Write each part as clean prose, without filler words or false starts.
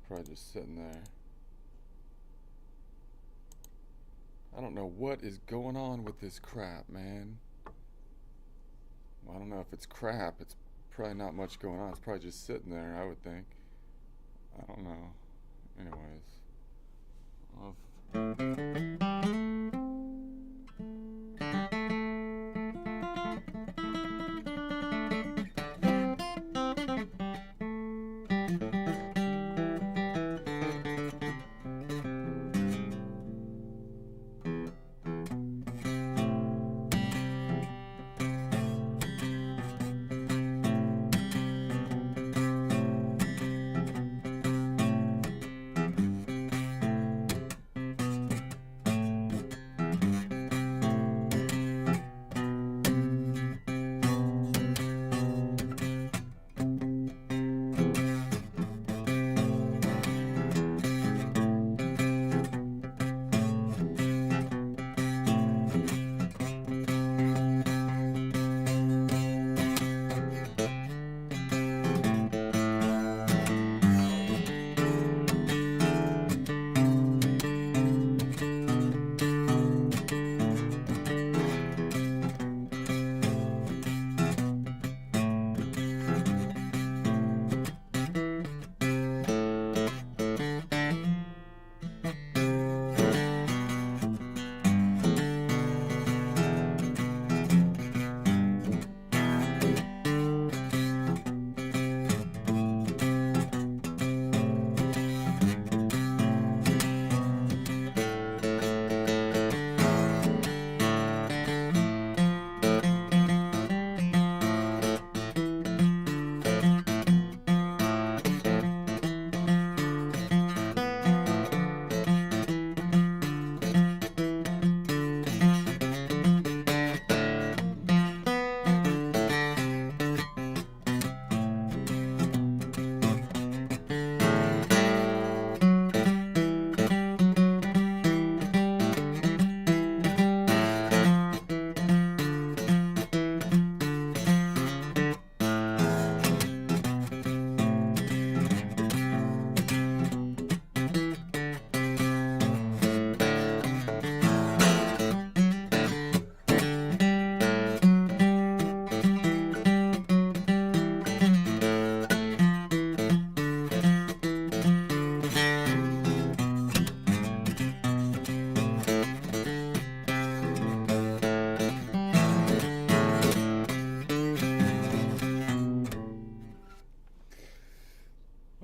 Probably just sitting there. I don't know what is going on with this crap, man. Well, I don't know if it's crap. It's probably not much going on. It's probably just sitting there, I would think. I don't know. Anyways.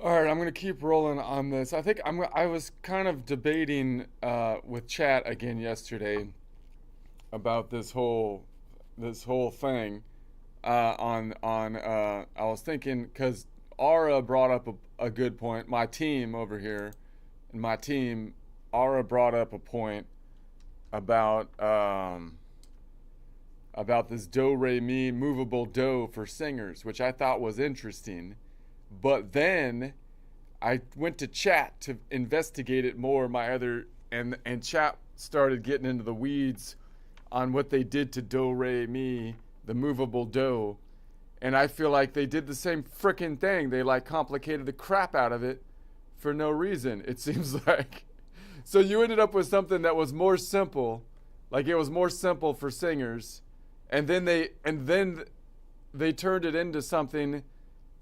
All right, I'm gonna keep rolling on this. I was kind of debating with chat again yesterday about this whole thing. I was thinking because Ara brought up a good point. My team over here, and my team, Ara brought up a point about about this do re mi movable do for singers, which I thought was interesting. But then I went to chat to investigate it more. And chat started getting into the weeds on what they did to do re mi, the movable do. And I feel like they did the same freaking thing. They like complicated the crap out of it for no reason. It seems like. So you ended up with something that was more simple, like it was more simple for singers, and then they turned it into something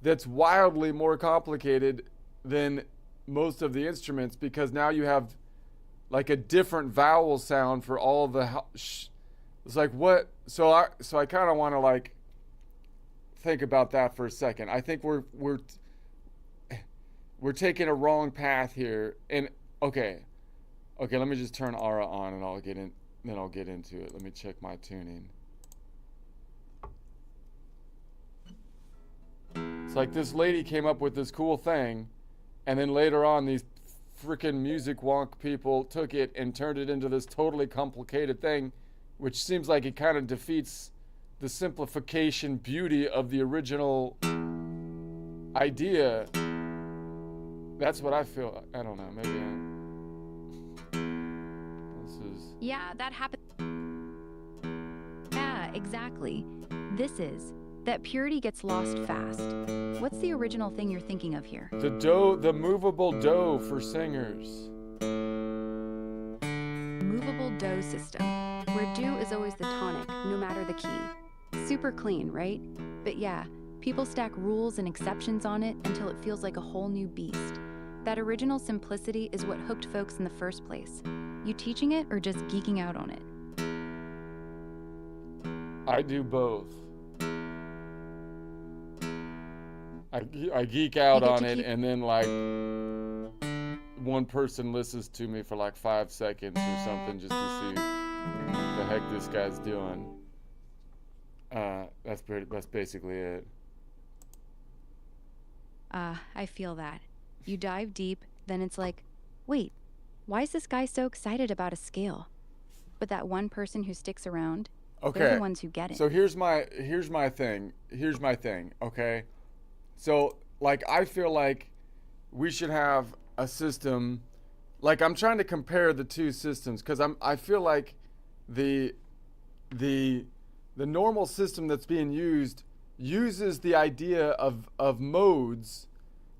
that's wildly more complicated than most of the instruments, because now you have like a different vowel sound for all the it's like what. So I kind of want to like think about that for a second. I think we're taking a wrong path here. And okay, let me just turn Ara on and I'll get into it. Let me check my tuning. It's like this lady came up with this cool thing, and then later on these freaking music wonk people took it and turned it into this totally complicated thing, which seems like it kind of defeats the simplification beauty of the original idea. That's what I feel. I don't know. Maybe this is. Yeah, that happened. Yeah, exactly. This is That purity gets lost fast. What's the original thing you're thinking of here? The movable dough for singers. Movable dough system, where do is always the tonic, no matter the key. Super clean, right? But yeah, people stack rules and exceptions on it until it feels like a whole new beast. That original simplicity is what hooked folks in the first place. You teaching it or just geeking out on it? I do both. I geek out on it, and then like one person listens to me for like 5 seconds or something just to see what the heck this guy's doing. That's basically it. I feel that. You dive deep, then it's like, wait, why is this guy so excited about a scale? But that one person who sticks around, Okay. they're the ones who get it. So here's my thing. Okay. So like I feel like we should have a system. Like I'm trying to compare the two systems because I feel like the normal system that's being used uses the idea of modes,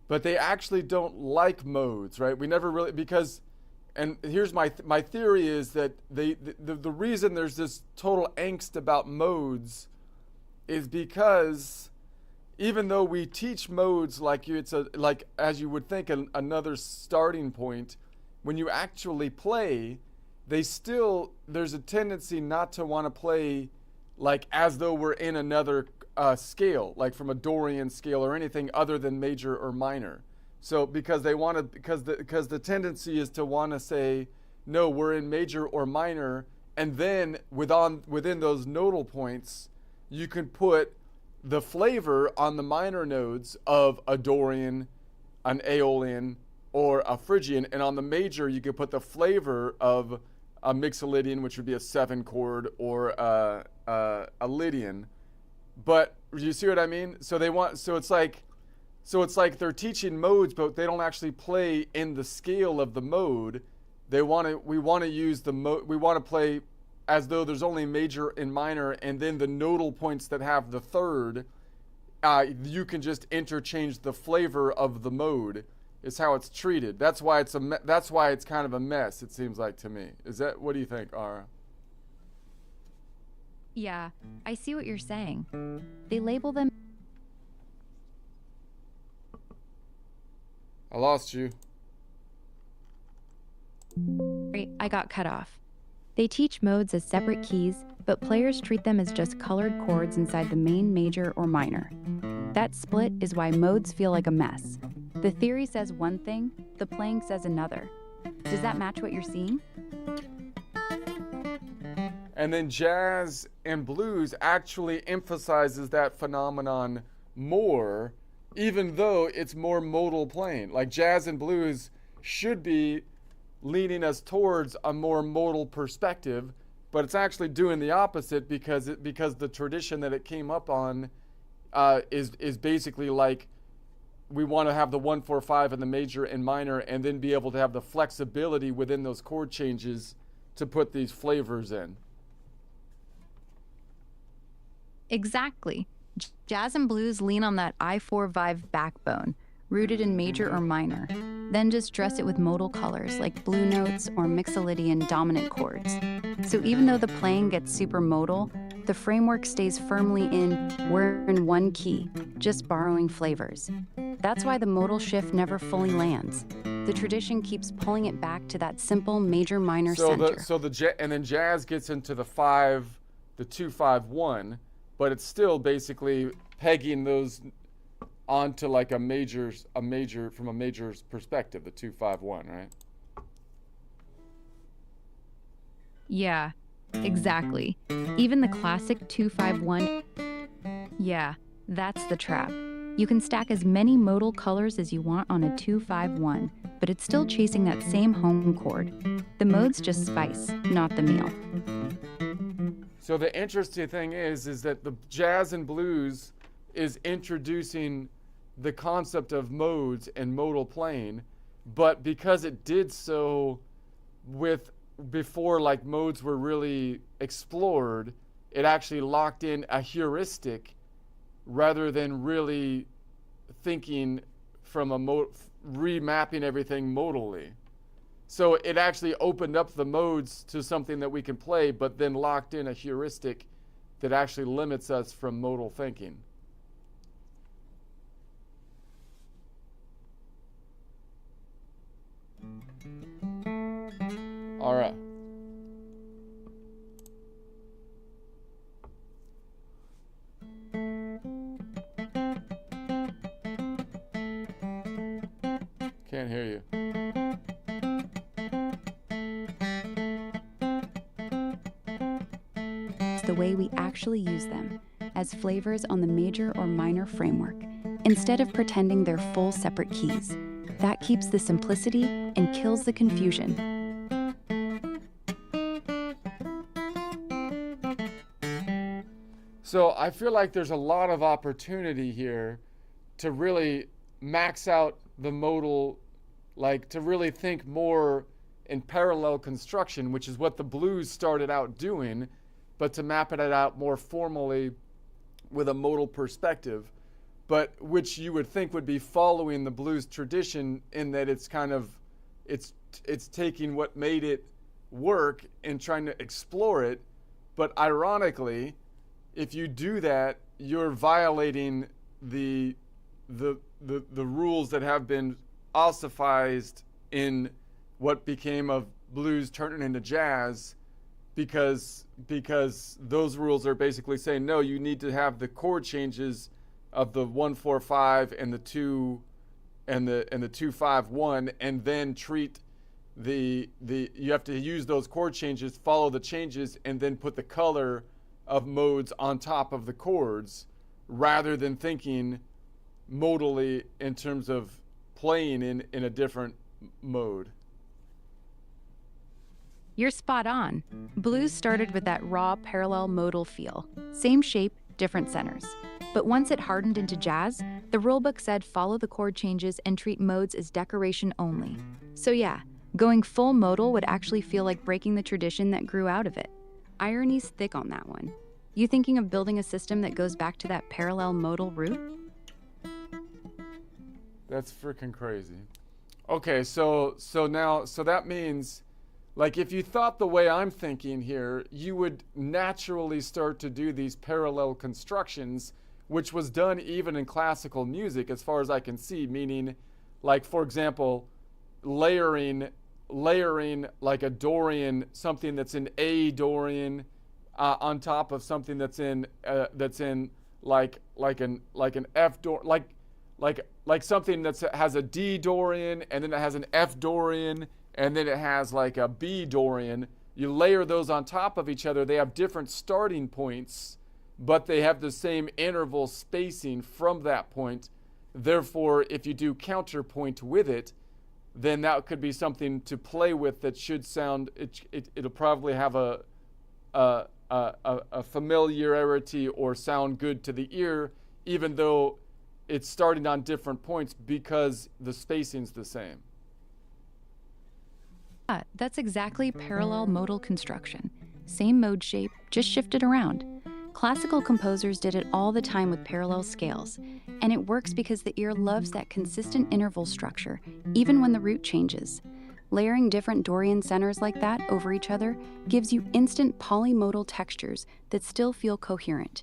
but they actually don't like modes, right? We never really, because, and here's my theory is that the reason there's this total angst about modes is because even though we teach modes like like as you would think another starting point, when you actually play, there's a tendency not to want to play like as though we're in another scale, like from a Dorian scale or anything other than major or minor. So because the tendency is to want to say, no, we're in major or minor, and then within those nodal points, you can put the flavor on the minor nodes of a Dorian, an Aeolian, or a Phrygian, and on the major you could put the flavor of a Mixolydian, which would be a 7-chord, or a Lydian. But you see what I mean? So it's like they're teaching modes, but they don't actually play in the scale of the mode. We want to use the mode. We want to play as though there's only major and minor, and then the nodal points that have the third, you can just interchange the flavor of the mode. Is how it's treated. That's why it's kind of a mess. It seems like to me. What do you think, Ara? Yeah, I see what you're saying. They label them. I lost you. I got cut off. They teach modes as separate keys, but players treat them as just colored chords inside the main, major, or minor. That split is why modes feel like a mess. The theory says one thing, the playing says another. Does that match what you're seeing? And then jazz and blues actually emphasizes that phenomenon more, even though it's more modal playing. Like jazz and blues should be leaning us towards a more modal perspective, but it's actually doing the opposite because the tradition that it came up on is basically like we want to have the 1-4-5 in the major and minor, and then be able to have the flexibility within those chord changes to put these flavors in. Exactly. Jazz and blues lean on that I-4 vibe backbone, rooted in major or minor, then just dress it with modal colors like blue notes or Mixolydian dominant chords. So even though the playing gets super modal, the framework stays firmly in we're in one key, just borrowing flavors. That's why the modal shift never fully lands. The tradition keeps pulling it back to that simple major-minor center. And then jazz gets into the 2-5-1, but it's still basically pegging those onto like from a major's perspective, the 2-5-1, right? Yeah, exactly. Even the classic 2-5-1. Yeah, that's the trap. You can stack as many modal colors as you want on a 2-5-1, but it's still chasing that same home chord. The mode's just spice, not the meal. So the interesting thing is that the jazz and blues is introducing the concept of modes and modal playing, but because it did so before like modes were really explored, it actually locked in a heuristic rather than really thinking from remapping everything modally. So it actually opened up the modes to something that we can play, but then locked in a heuristic that actually limits us from modal thinking. All right. Can't hear you. It's the way we actually use them as flavors on the major or minor framework, instead of pretending they're full separate keys. That keeps the simplicity and kills the confusion. So I feel like there's a lot of opportunity here to really max out the modal, like to really think more in parallel construction, which is what the blues started out doing, but to map it out more formally with a modal perspective, but which you would think would be following the blues tradition in that it's kind of, it's taking what made it work and trying to explore it. But ironically, if you do that, you're violating the rules that have been ossified in what became of blues turning into jazz, because those rules are basically saying, no, you need to have the chord changes of the 1-4-5 and the 2 and the 2-5-1, and then treat the you have to use those chord changes, follow the changes, and then put the color of modes on top of the chords, rather than thinking modally in terms of playing in a different mode. You're spot on. Blues started with that raw parallel modal feel. Same shape, different centers. But once it hardened into jazz, the rulebook said follow the chord changes and treat modes as decoration only. So yeah, going full modal would actually feel like breaking the tradition that grew out of it. Irony's thick on that one. You thinking of building a system that goes back to that parallel modal root? That's freaking crazy. Okay, so that means, like, if you thought the way I'm thinking here, you would naturally start to do these parallel constructions, which was done even in classical music, as far as I can see, meaning, like, for example, layering like a Dorian, something that's in A Dorian, on top of something that's in like an F Dorian, like something that has a D Dorian, and then it has an F Dorian, and then it has like a B Dorian. You layer those on top of each other. They have different starting points, but they have the same interval spacing from that point. Therefore, if you do counterpoint with it, then that could be something to play with that should sound, it'll probably have a familiarity or sound good to the ear, even though it's starting on different points because the spacing's the same. Yeah, that's exactly parallel modal construction. Same mode shape, just shifted around. Classical composers did it all the time with parallel scales, and it works because the ear loves that consistent interval structure, even when the root changes. Layering different Dorian centers like that over each other gives you instant polymodal textures that still feel coherent.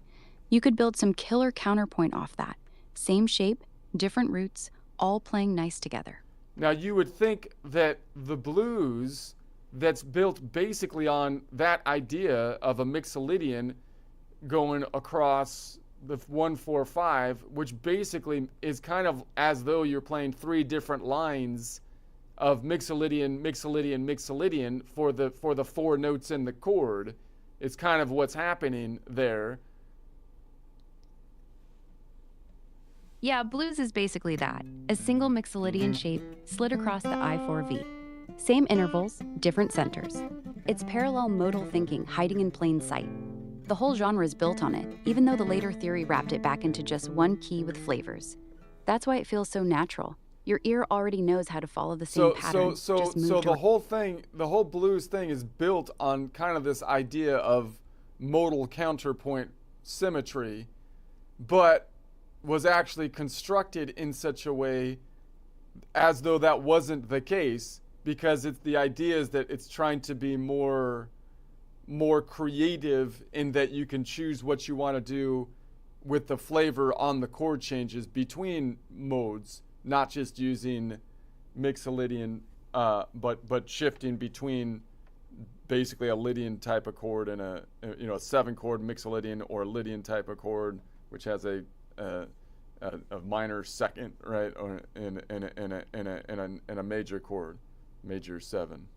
You could build some killer counterpoint off that. Same shape, different roots, all playing nice together. Now, you would think that the blues that's built basically on that idea of a mixolydian going across the 1-4-5, which basically is kind of as though you're playing three different lines of mixolydian, mixolydian, mixolydian for the four notes in the chord. It's kind of what's happening there. Yeah, blues is basically that. A single mixolydian shape slid across the I4V. Same intervals, different centers. It's parallel modal thinking hiding in plain sight. The whole genre is built on it, even though the later theory wrapped it back into just one key with flavors. That's why it feels so natural. Your ear already knows how to follow the same pattern. So the whole thing, the whole blues thing is built on kind of this idea of modal counterpoint symmetry, but was actually constructed in such a way as though that wasn't the case, because it's the idea is that it's trying to be more creative in that you can choose what you want to do with the flavor on the chord changes between modes, not just using Mixolydian, but shifting between basically a Lydian type of chord and a 7-chord Mixolydian, or a Lydian type of chord which has a minor second, right, or in a major chord, major 7.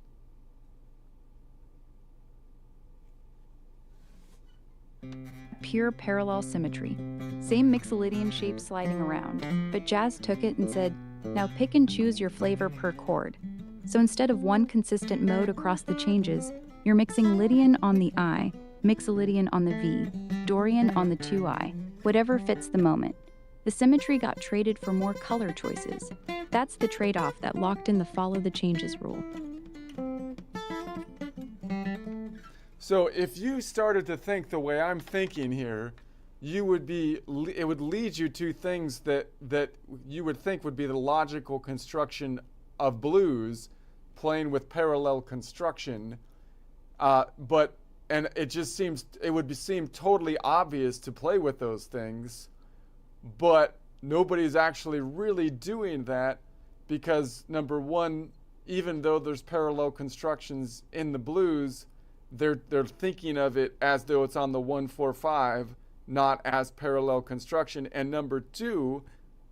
Pure parallel symmetry. Same Mixolydian shape sliding around, but jazz took it and said, now pick and choose your flavor per chord. So instead of one consistent mode across the changes, you're mixing Lydian on the I, Mixolydian on the V, Dorian on the 2I, whatever fits the moment. The symmetry got traded for more color choices. That's the trade-off that locked in the follow the changes rule. So if you started to think the way I'm thinking here, it would lead you to things that you would think would be the logical construction of blues, playing with parallel construction, and it would seem totally obvious to play with those things, but nobody's actually really doing that, because number one, even though there's parallel constructions in the blues, they're thinking of it as though it's on the 1-4-5, not as parallel construction. And number two,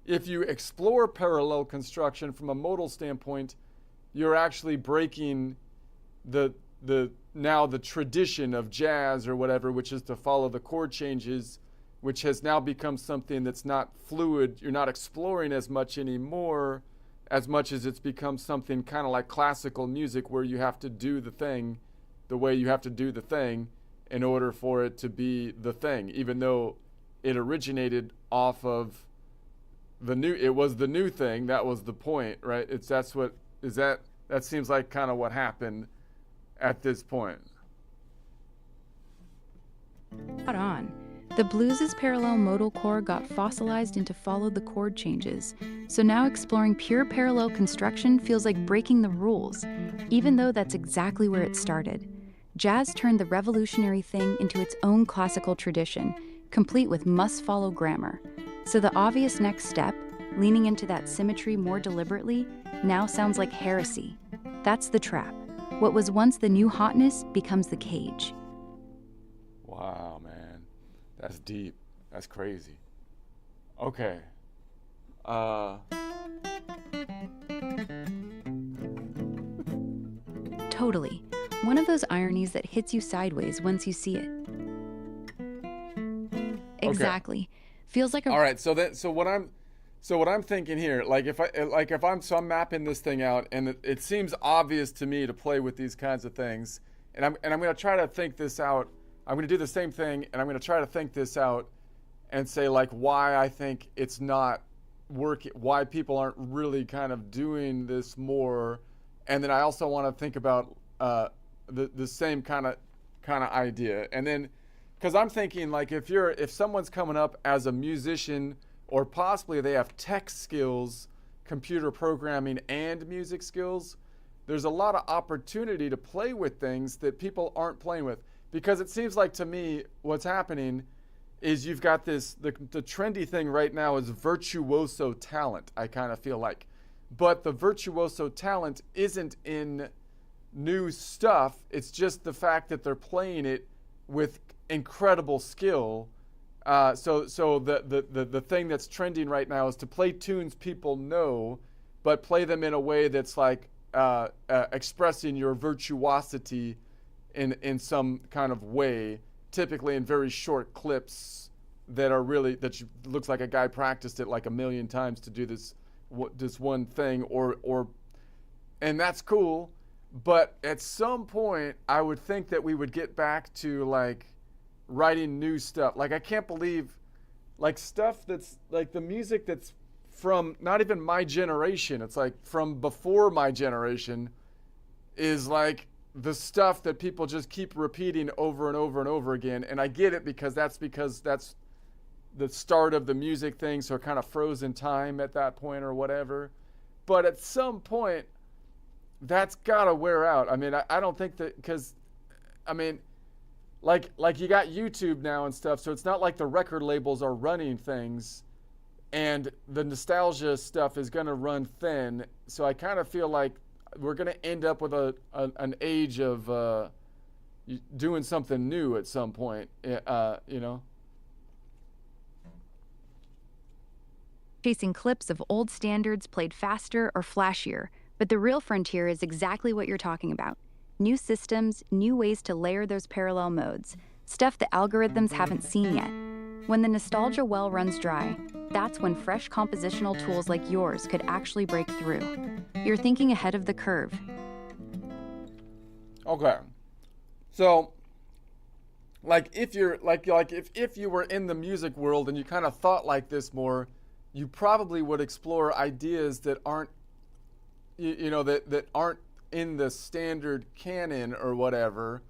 if you explore parallel construction from a modal standpoint, you're actually breaking the tradition of jazz or whatever, which is to follow the chord changes, which has now become something that's not fluid. You're not exploring as much anymore, as much as it's become something kind of like classical music, where you have to do the thing the way you have to do the thing in order for it to be the thing, even though it originated off of it was the new thing. That was the point, right? That seems like kind of what happened at this point. Spot on. The blues' parallel modal chord got fossilized into follow the chord changes. So now exploring pure parallel construction feels like breaking the rules, even though that's exactly where it started. Jazz turned the revolutionary thing into its own classical tradition, complete with must-follow grammar. So the obvious next step, leaning into that symmetry more deliberately, now sounds like heresy. That's the trap. What was once the new hotness becomes the cage. Wow, man. That's deep. That's crazy. Okay. Totally. One of those ironies that hits you sideways once you see it. Exactly. Feels like a... All right, so what I'm thinking here, I'm mapping this thing out, and it seems obvious to me to play with these kinds of things, and I'm going to try to think this out. I'm going to do the same thing, and I'm going to try to think this out and say, like, why I think it's not working, why people aren't really kind of doing this more. And then I also want to think about the same kind of idea. And then, because I'm thinking, like, if someone's coming up as a musician, or possibly they have tech skills, computer programming and music skills, there's a lot of opportunity to play with things that people aren't playing with. Because it seems like to me what's happening is you've got the trendy thing right now is virtuoso talent, I kind of feel like. But the virtuoso talent isn't in new stuff. It's just the fact that they're playing it with incredible skill. So the thing that's trending right now is to play tunes people know, but play them in a way that's like expressing your virtuosity in some kind of way, typically in very short clips that are really looks like a guy practiced it like a million times to do this one thing, and that's cool. But at some point, I would think that we would get back to like writing new stuff. Like, I can't believe, like, stuff that's like the music that's from not even my generation. It's like from before my generation is like the stuff that people just keep repeating over and over and over again. And I get it, because that's the start of the music thing, so it kind of froze in time at that point or whatever. But at some point, that's gotta wear out. I mean, I don't think that, because, I mean, like you got YouTube now and stuff, so it's not like the record labels are running things, and the nostalgia stuff is gonna run thin. So I kind of feel like we're gonna end up with an age of doing something new at some point. You know. Chasing clips of old standards played faster or flashier, but the real frontier is exactly what you're talking about. New systems, new ways to layer those parallel modes, stuff the algorithms haven't seen yet. When the nostalgia well runs dry, that's when fresh compositional tools like yours could actually break through. You're thinking ahead of the curve. Okay. So, like, if you're if you were in the music world and you kind of thought like this more, you probably would explore ideas that aren't, that aren't in the standard canon or whatever,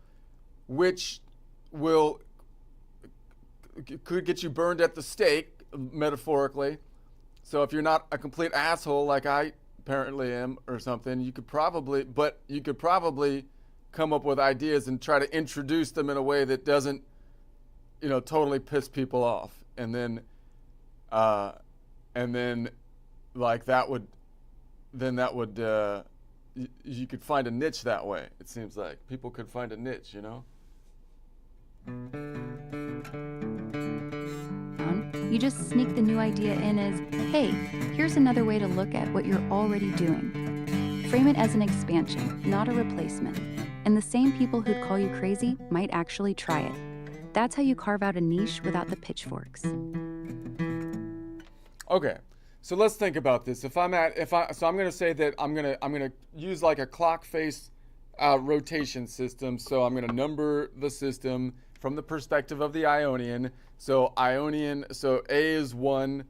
which could get you burned at the stake, metaphorically. So if you're not a complete asshole like I apparently am or something, you could probably come up with ideas and try to introduce them in a way that doesn't, totally piss people off. And then like that would you could find a niche that way. It seems like people could find a niche, You just sneak the new idea in as, hey, here's another way to look at what you're already doing. Frame it as an expansion, not a replacement. And the same people who'd call you crazy might actually try it. That's how you carve out a niche without the pitchforks. Okay, so let's think about this. So I'm going to say that I'm going to use like a clock face rotation system. So I'm going to number the system from the perspective of the Ionian. So so A is 1,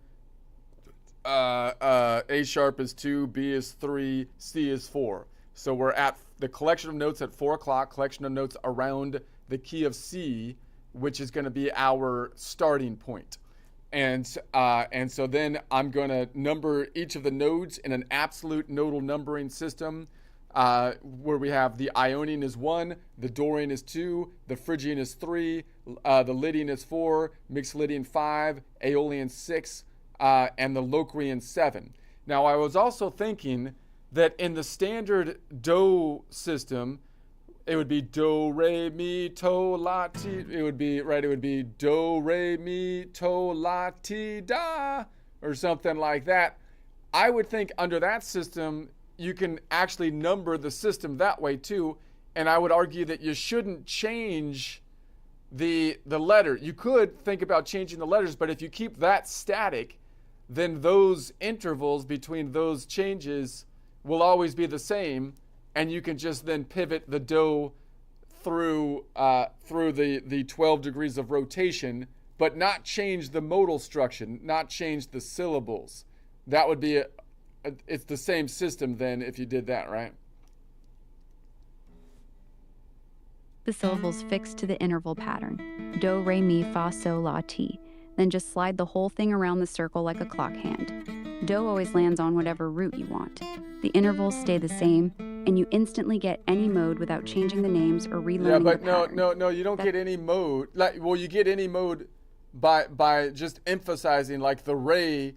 A sharp is 2, B is 3, C is 4. So we're at the collection of notes at 4 o'clock, collection of notes around the key of C, which is going to be our starting point. And so then I'm going to number each of the nodes in an absolute nodal numbering system, where we have the Ionian is 1, the Dorian is 2, the Phrygian is 3, the Lydian is 4, Mixolydian 5, Aeolian 6, and the Locrian 7. Now, I was also thinking that in the standard Do system, it would be do, re, mi, to, la, ti. It would be do, re, mi, to, la, ti, da, or something like that. I would think under that system, you can actually number the system that way too. And I would argue that you shouldn't change the letter. You could think about changing the letters, but if you keep that static, then those intervals between those changes will always be the same. And you can just then pivot the Do through the 12 degrees of rotation, but not change the modal structure, not change the syllables. That would be it's the same system then if you did that, right? The syllables fixed to the interval pattern. Do, re, mi, fa, sol, la, ti. Then just slide the whole thing around the circle like a clock hand. Do always lands on whatever root you want. The intervals stay the same, and you instantly get any mode without changing the names or relearning the pattern. Yeah, but no, you don't get any mode. You get any mode by just emphasizing like the re.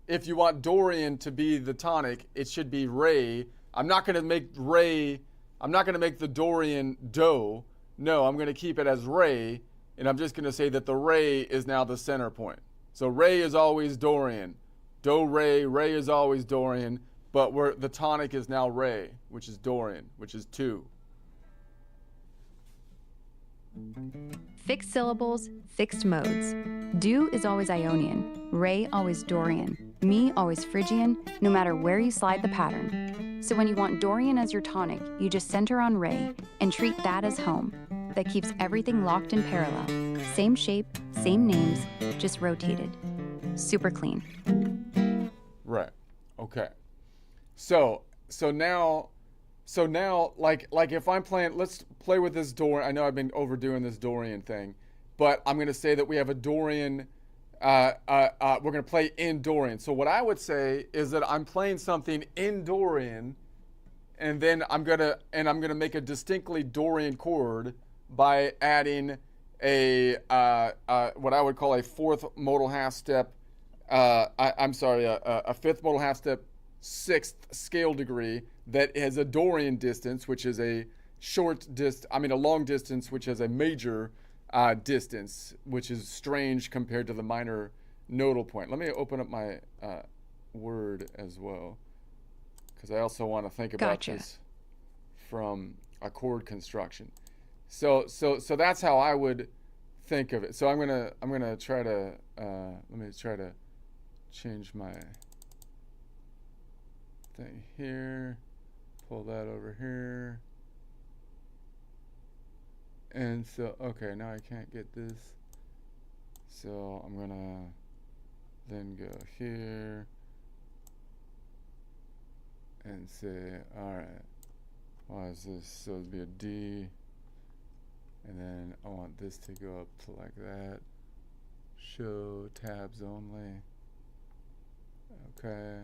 If you want Dorian to be the tonic, it should be re. I'm not going to make the Dorian Do. No, I'm going to keep it as re, and I'm just going to say that the re is now the center point. So re is always Dorian. Do, re is always Dorian, but the tonic is now re, which is Dorian, which is 2. Fixed syllables, fixed modes. Do is always Ionian, re always Dorian, mi always Phrygian, no matter where you slide the pattern. So when you want Dorian as your tonic, you just center on re and treat that as home. That keeps everything locked in parallel. Same shape, same names, just rotated. Super clean. Right. Okay. So now, like if I'm playing, let's play with this Dorian. I know I've been overdoing this Dorian thing, but I'm going to say that we have a Dorian we're going to play in Dorian. So what I would say is that I'm playing something in Dorian, and then I'm gonna make a distinctly Dorian chord by adding a what I would call a fourth modal half step. I'm sorry, a fifth modal half step, sixth scale degree that has a Dorian distance, which is a a long distance, which has a major distance, which is strange compared to the minor nodal point. Let me open up my word as well, because I also want to think about this from a chord construction. So that's how I would think of it. So I'm gonna try to let me try to change my thing here, pull that over here. And so, okay, now I can't get this. So I'm gonna then go here and say, all right, why is this? So it'd be a D, and then I want this to go up to like that. Show tabs only. Okay.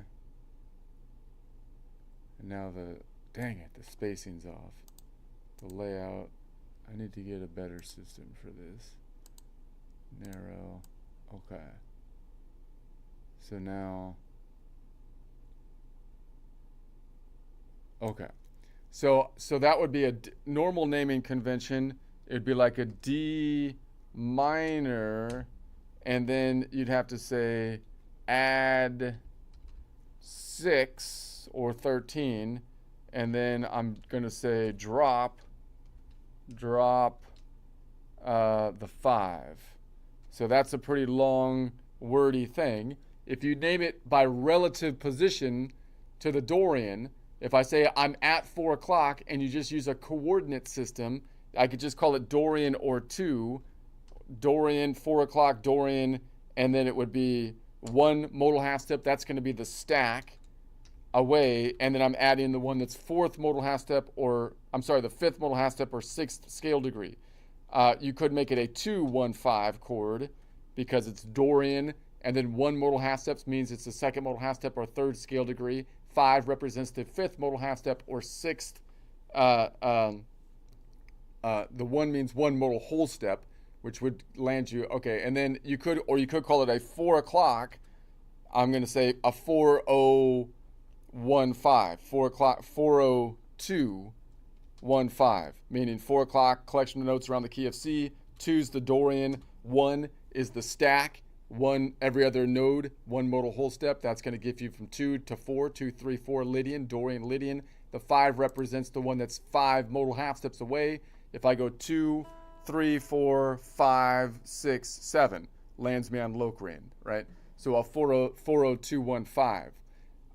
And now dang it, the spacing's off. The layout. I need to get a better system for this. Narrow. Okay. So now. Okay. So that would be a normal naming convention. It'd be like a D minor, and then you'd have to say add 6 or 13, and then I'm going to say drop the 5. So that's a pretty long, wordy thing. If you name it by relative position to the Dorian, if I say I'm at 4 o'clock and you just use a coordinate system, I could just call it Dorian or 2, Dorian, 4 o'clock, Dorian, and then it would be 1 modal half step. That's going to be the stack away, and then I'm adding the one that's fourth modal half step, or I'm sorry, the fifth modal half step or sixth scale degree. You could make it a 2-1-5 chord because it's Dorian, and then 1 modal half steps means it's the second modal half step or third scale degree. 5 represents the fifth modal half step or sixth. The 1 means 1 modal whole step, which would land you, okay, and then you could call it a 4 o'clock. I'm going to say a 4-0-1-5, 4 o'clock, 4-0-2-1-5, meaning 4 o'clock, collection of notes around the key of C, 2's the Dorian, 1 is the stack, 1 every other node, 1 modal whole step. That's going to give you from 2 to 4, 2, 3, 4, Lydian, Dorian, Lydian. The 5 represents the one that's 5 modal half steps away. If I go 2, 3, 4, 5, 6, 7, lands me on Locrian, right? So a 4-0-2-1-5.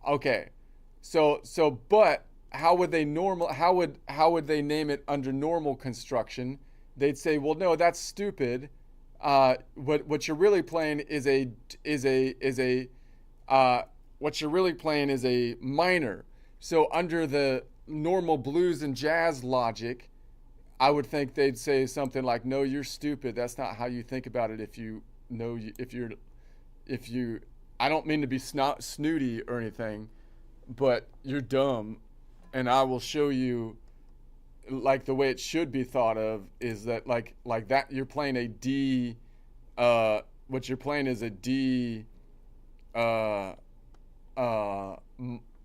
Okay. But how would they name it under normal construction? They'd say, well, no, that's stupid. What you're really playing is a minor. So under the normal blues and jazz logic, I would think they'd say something like, no, you're stupid. That's not how you think about it. I don't mean to be snooty or anything, but you're dumb. And I will show you, like, the way it should be thought of is that like that you're playing a D, what you're playing is a D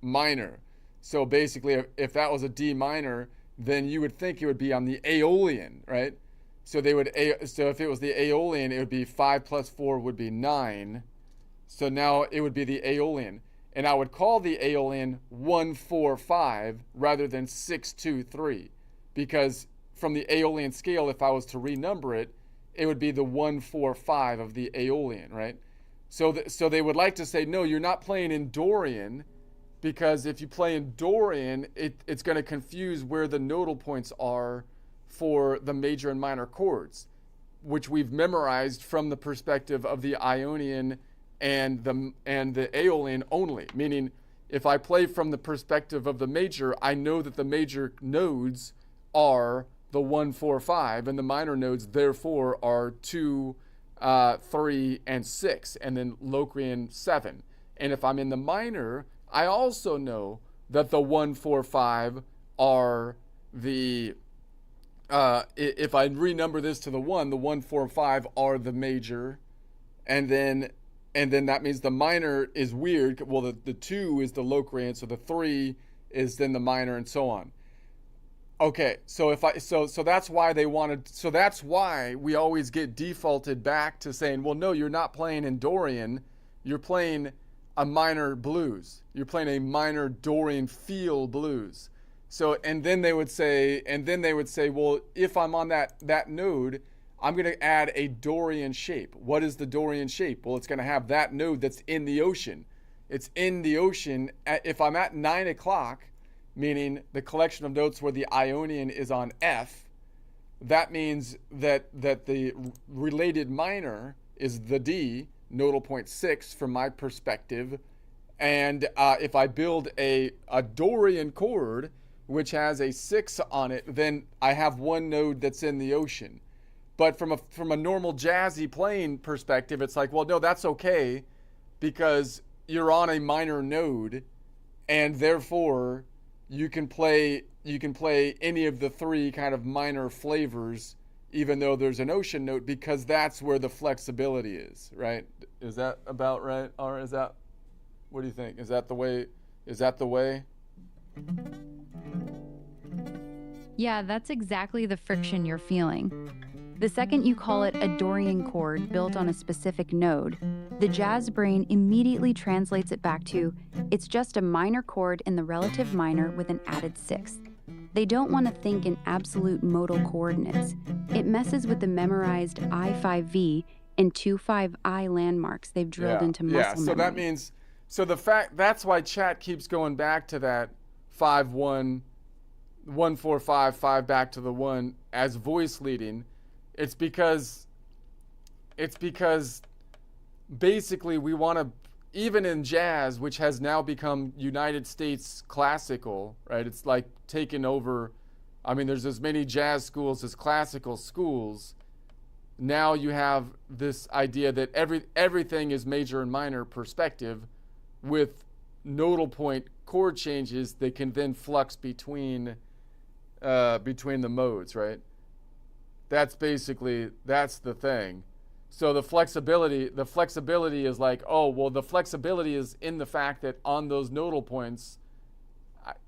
minor. So basically if that was a D minor, then you would think it would be on the Aeolian, right? So if it was the Aeolian, it would be 5 plus 4 would be 9. So now it would be the Aeolian. And I would call the Aeolian 1-4-5 rather than 6-2-3. Because from the Aeolian scale, if I was to renumber it, it would be the 1-4-5 of the Aeolian, right? So they would like to say, no, you're not playing in Dorian, because if you play in Dorian, it's going to confuse where the nodal points are for the major and minor chords, which we've memorized from the perspective of the Ionian and the Aeolian only. Meaning, if I play from the perspective of the major, I know that the major nodes are the 1-4-5, and the minor nodes therefore are 2, 3, and 6, and then Locrian 7. And if I'm in the minor, I also know that the 1, 4, 5 are the if I renumber this to the 1, 4, 5 are the major, and then that means the minor is weird. Well, the 2 is the Locrian, so the 3 is then the minor, and so on. Okay, so that's why they wanted. So that's why we always get defaulted back to saying, well, no, you're not playing in Dorian, you're playing a minor blues. You're playing a minor Dorian feel blues. So and then they would say, well, if I'm on that node, I'm going to add a Dorian shape. What is the Dorian shape? Well, it's going to have that node that's in the ocean. It's in the ocean. If I'm at 9 o'clock, meaning the collection of notes where the Ionian is on F, that means that the related minor is the D, nodal point 6 from my perspective. And if I build a Dorian chord, which has a 6 on it, then I have one node that's in the ocean. But from a normal jazzy playing perspective, it's like, well, no, that's okay because you're on a minor node, and therefore you can play any of the 3 kind of minor flavors, even though there's an ocean note, because that's where the flexibility is, right? Is that about right? Or is that, what do you think? Is that the way? Yeah, that's exactly the friction you're feeling. The second you call it a Dorian chord built on a specific node, the jazz brain immediately translates it back to, it's just a minor chord in the relative minor with an added 6th. They don't want to think in absolute modal coordinates. It messes with the memorized I5V and 2,5I landmarks they've drilled into muscle memory. That means, that's why chat keeps going back to that 5, 1, 1, 4, 5, 5 back to the 1 as voice leading. It's because basically we want to, even in jazz, which has now become United States classical, right? It's like taken over. I mean, there's as many jazz schools as classical schools. Now you have this idea that everything is major and minor perspective with nodal point chord changes that can then flux between the modes, right? That's the thing. So the flexibility is like, oh, well, the flexibility is in the fact that on those nodal points,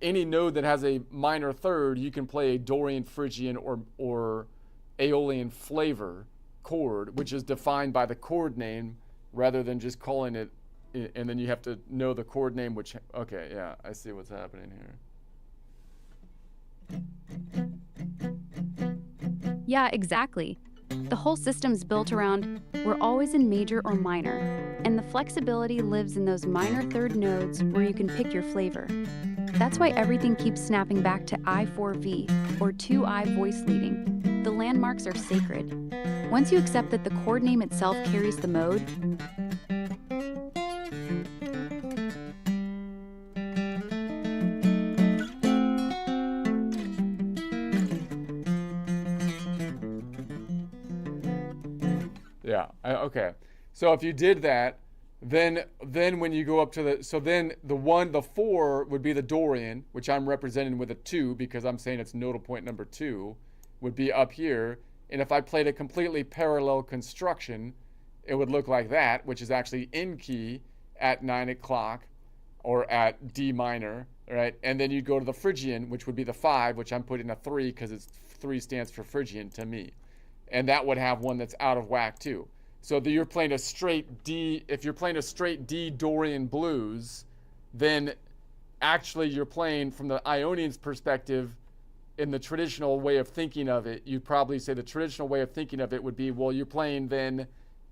any node that has a minor third, you can play a Dorian, Phrygian, or Aeolian flavor chord, which is defined by the chord name rather than just calling it, and then you have to know the chord name, which, okay, yeah, I see what's happening here. Yeah, exactly. The whole system's built around we're always in major or minor, and the flexibility lives in those minor third nodes where you can pick your flavor. That's why everything keeps snapping back to I4V or 2I voice leading. The landmarks are sacred. Once you accept that the chord name itself carries the mode, okay. So if you did that, then when you go up to the 4 would be the Dorian, which I'm representing with a 2 because I'm saying it's nodal point number 2, would be up here. And if I played a completely parallel construction, it would look like that, which is actually in key at 9 o'clock or at D minor, right? And then you'd go to the Phrygian, which would be the 5, which I'm putting a 3 because 3 stands for Phrygian to me. And that would have one that's out of whack too. So you're playing a straight D. If you're playing a straight D Dorian blues, then actually you're playing from the Ionian's perspective in the traditional way of thinking of it. You'd probably say the traditional way of thinking of it would be, well, you're playing then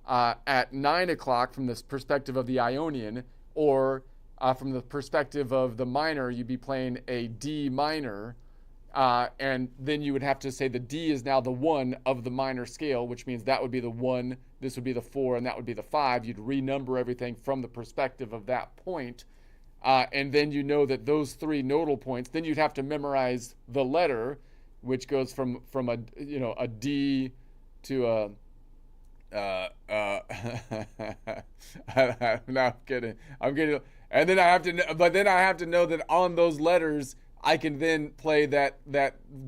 at 9 o'clock from this perspective of the Ionian, or from the perspective of the minor, you'd be playing a D minor. And then you would have to say the D is now the 1 of the minor scale, which means that would be the 1, this would be the 4, and that would be the 5. You'd renumber everything from the perspective of that point. And then you know that those 3 nodal points, then you'd have to memorize the letter, which goes from a D to uh, no, I'm kidding. I'm kidding. And then I have to, but then I have to know that on those letters, I can then play that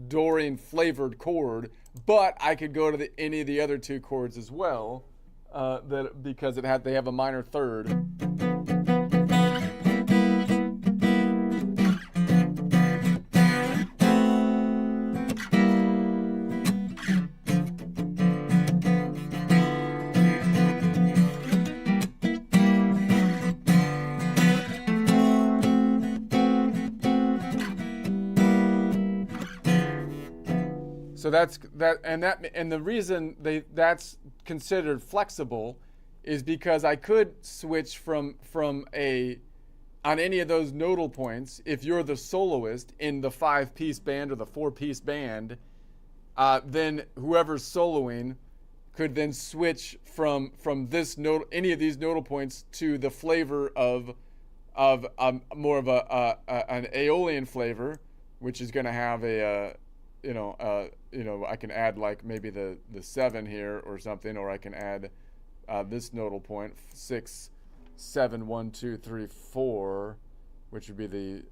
Dorian flavored chord. But I could go to any of the other two chords as well, that because they have a minor third. So that's that, and the reason that's considered flexible is because I could switch from a on any of those nodal points. If you're the soloist in the 5-piece band or the 4-piece band, then whoever's soloing could then switch from this note, any of these nodal points, to the flavor of more of an Aeolian flavor, which is going to have I can add like maybe the 7 here or something, or I can add this nodal point 6, 7, 1, 2, 3, 4, which would be the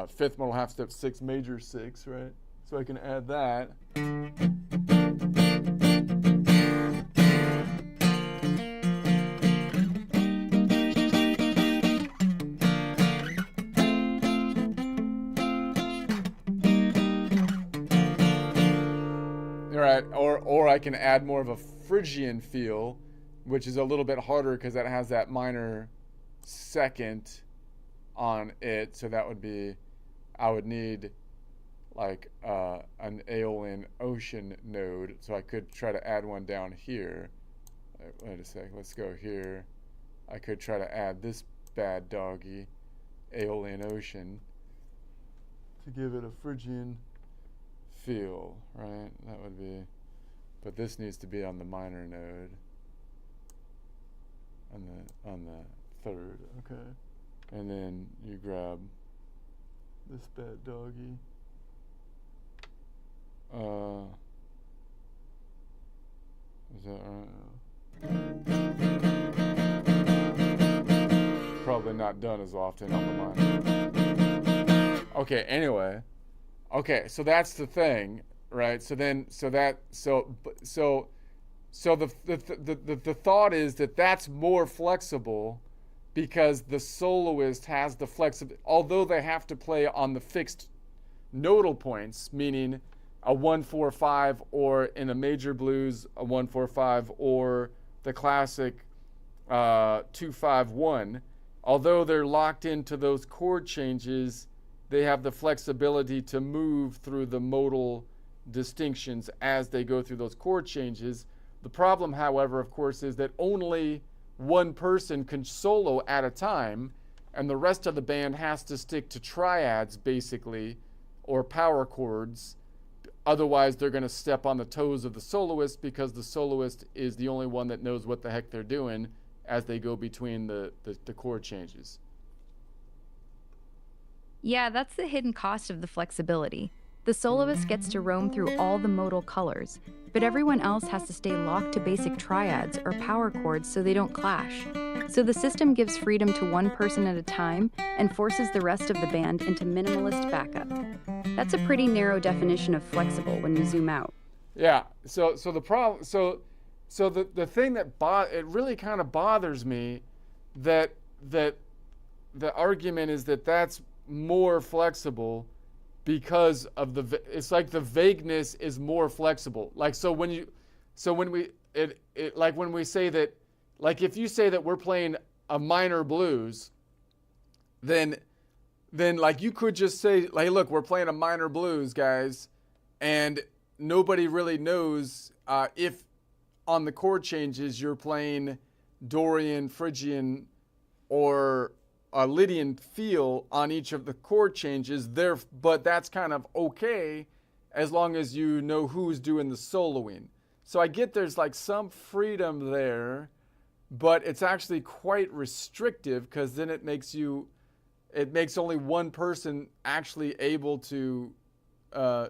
fifth modal half step 6 major 6, right? So I can add that. Right, or I can add more of a Phrygian feel, which is a little bit harder because that has that minor second on it. So that would be, I would need like an Aeolian ocean node. So I could try to add one down here. Wait a sec, let's go here. I could try to add this bad doggy, Aeolian ocean, to give it a Phrygian feel, right? That would be, but this needs to be on the minor node, on the third, okay. And then you grab this bad doggy. Is that right? Probably not done as often on the minor. Okay, anyway. Okay, so that's the thing, right? So the thought is that that's more flexible because the soloist has the flexibility, although they have to play on the fixed nodal points, meaning a 1-4-5, or in a major blues a 1-4-5, or the classic 2-5-1. Although they're locked into those chord changes, they have the flexibility to move through the modal distinctions as they go through those chord changes. The problem, however, of course, is that only one person can solo at a time, and the rest of the band has to stick to triads, basically, or power chords. Otherwise, they're going to step on the toes of the soloist, because the soloist is the only one that knows what the heck they're doing as they go between the chord changes. Yeah, that's the hidden cost of the flexibility. The soloist gets to roam through all the modal colors, but everyone else has to stay locked to basic triads or power chords so they don't clash. So the system gives freedom to one person at a time and forces the rest of the band into minimalist backup. That's a pretty narrow definition of flexible when you zoom out. Yeah, so the problem, so the thing that it really kind of bothers me, that the argument is that that's more flexible because of it's like the vagueness is more flexible. Like, when we say that, like if you say that we're playing a minor blues, then like you could just say, like, hey, look, we're playing a minor blues, guys, and nobody really knows if on the chord changes you're playing Dorian, Phrygian, or a Lydian feel on each of the chord changes there, but that's kind of okay as long as you know who's doing the soloing. So I get there's like some freedom there, but it's actually quite restrictive, because then it makes only one person actually able to go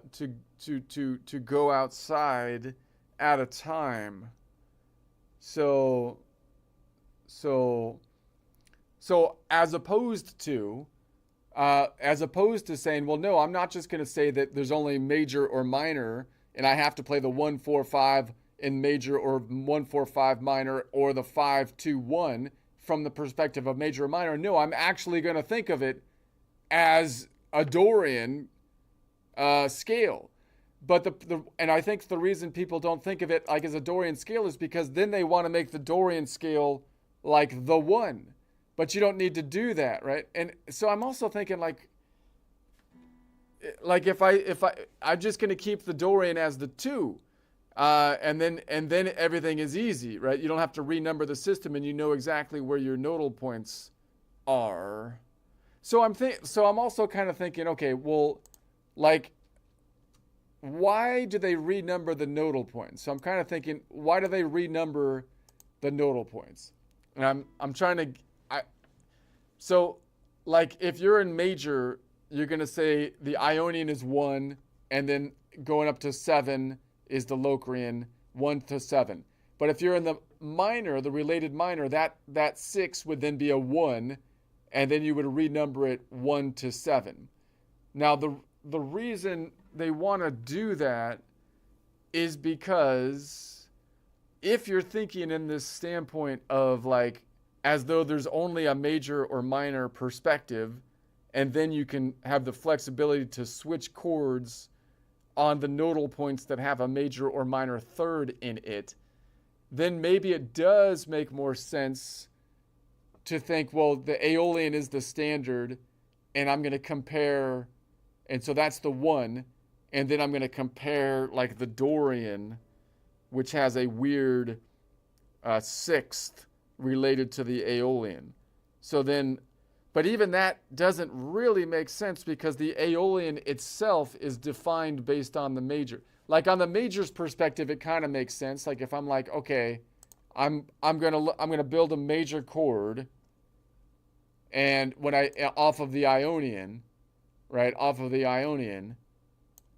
outside at a time. So, so, so as opposed to saying, well, no, I'm not just going to say that there's only major or minor, and I have to play the 1-4-5 in major or 1-4-5 minor or the 5-2-1 from the perspective of major or minor. No, I'm actually going to think of it as a Dorian scale. But and I think the reason people don't think of it like as a Dorian scale is because then they want to make the Dorian scale like the one. But you don't need to do that, right? And so I'm also thinking like if I'm just going to keep the Dorian as the 2. And then everything is easy, right? You don't have to renumber the system, and you know exactly where your nodal points are. So I'm also kind of thinking, okay, well, like, why do they renumber the nodal points? So I'm kind of thinking, why do they renumber the nodal points? And I'm trying to, so like if you're in major, you're gonna say the Ionian is 1, and then going up to 7 is the Locrian, 1 to 7. But if you're in the minor, the related minor, that 6 would then be a 1, and then you would renumber it 1 to 7. Now the reason they want to do that is because if you're thinking in this standpoint of like as though there's only a major or minor perspective, and then you can have the flexibility to switch chords on the nodal points that have a major or minor third in it, then maybe it does make more sense to think, well, the Aeolian is the standard, and I'm going to compare, and so that's the 1, and then I'm going to compare like the Dorian, which has a weird 6th related to the Aeolian. So then, but even that doesn't really make sense because the Aeolian itself is defined based on the major. Like on the major's perspective, it kind of makes sense. Like if I'm like, okay, I'm gonna build a major chord, and when off of the Ionian, right, off of the Ionian,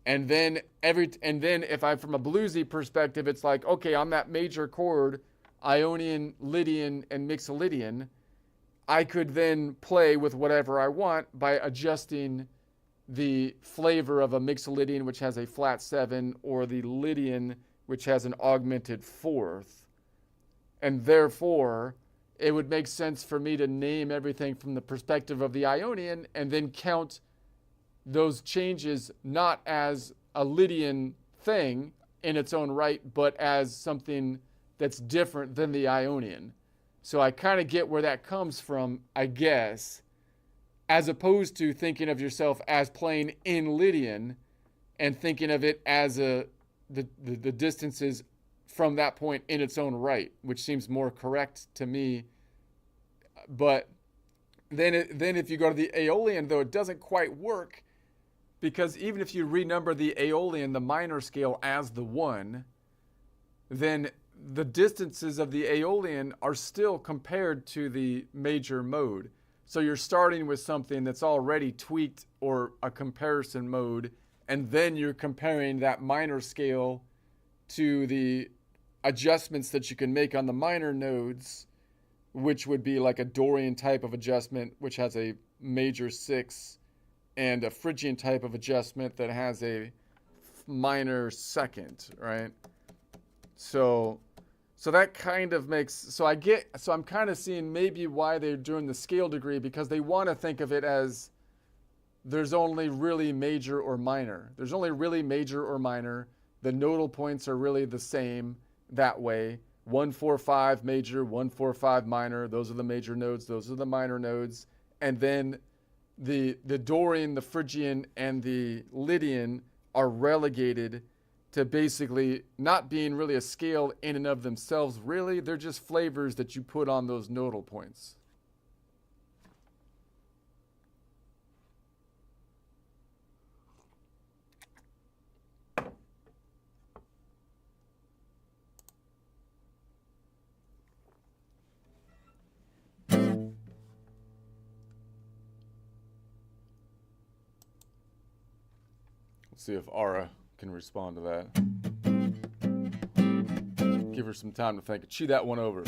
and then if I'm from a bluesy perspective, it's like, okay, on that major chord, Ionian, Lydian, and Mixolydian, I could then play with whatever I want by adjusting the flavor of a Mixolydian, which has a flat 7, or the Lydian, which has an augmented 4th. And therefore, it would make sense for me to name everything from the perspective of the Ionian and then count those changes not as a Lydian thing in its own right, but as something that's different than the Ionian. So I kind of get where that comes from, I guess, as opposed to thinking of yourself as playing in Lydian and thinking of it as the distances from that point in its own right, which seems more correct to me. But then if you go to the Aeolian, though, it doesn't quite work, because even if you renumber the Aeolian, the minor scale, as the 1, then the distances of the Aeolian are still compared to the major mode. So you're starting with something that's already tweaked or a comparison mode, and then you're comparing that minor scale to the adjustments that you can make on the minor nodes, which would be like a Dorian type of adjustment, which has a major 6, and a Phrygian type of adjustment that has a minor 2nd, right? So that kind of makes, so I'm kind of seeing maybe why they're doing the scale degree, because they want to think of it as there's only really major or minor. There's only really major or minor. The nodal points are really the same that way. 1-4-5 major, 1-4-5 minor. Those are the major nodes. Those are the minor nodes. And then the Dorian, the Phrygian, and the Lydian are relegated to basically not being really a scale in and of themselves, really. They're just flavors that you put on those nodal points. Let's see if Ara can respond to that. Give her some time to think. Chew that one over.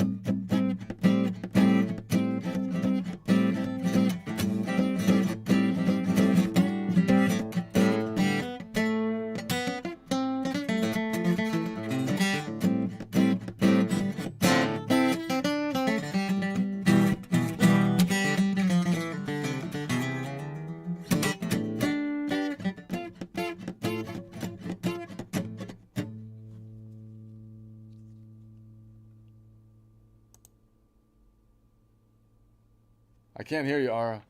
I can't hear you, Ara.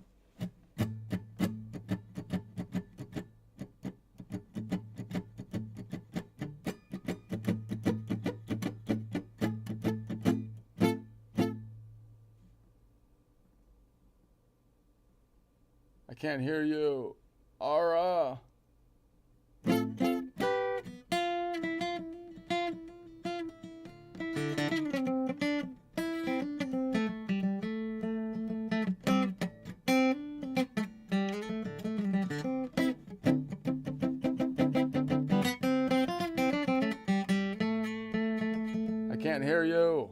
I can't hear you, Ara. I can't hear you.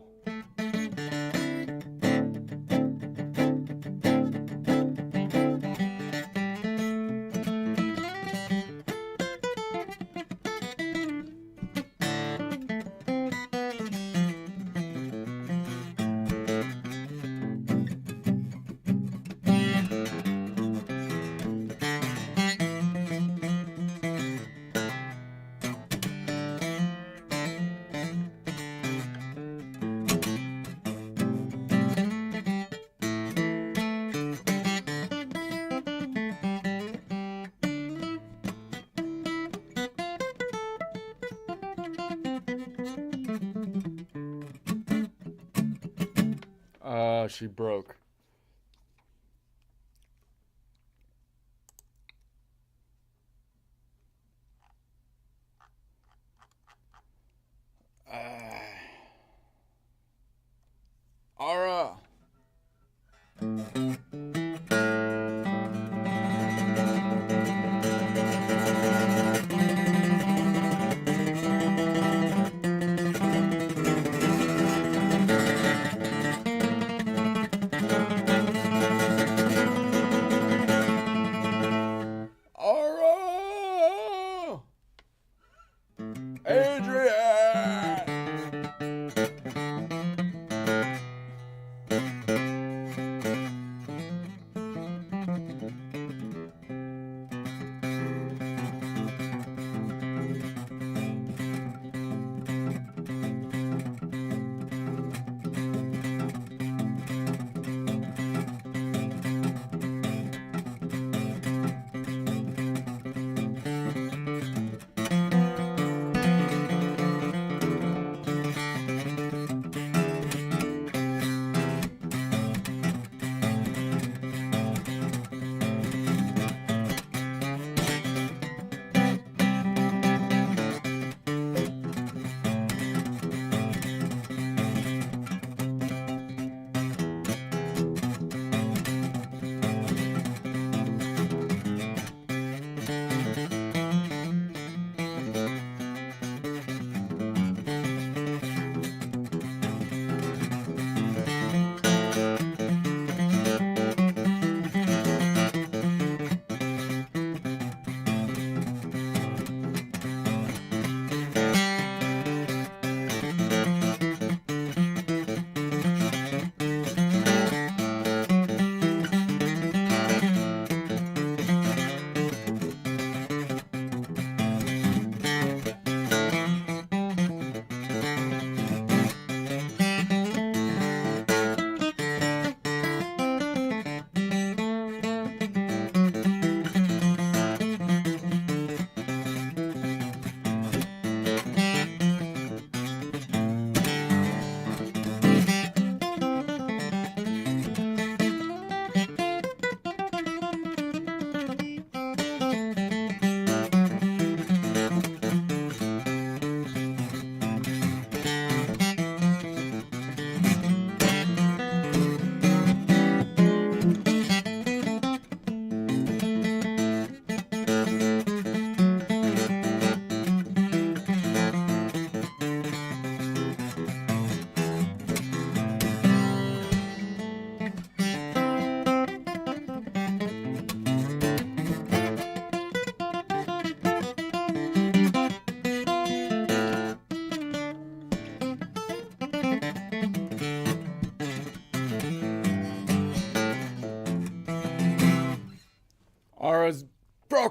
She broke. Ara.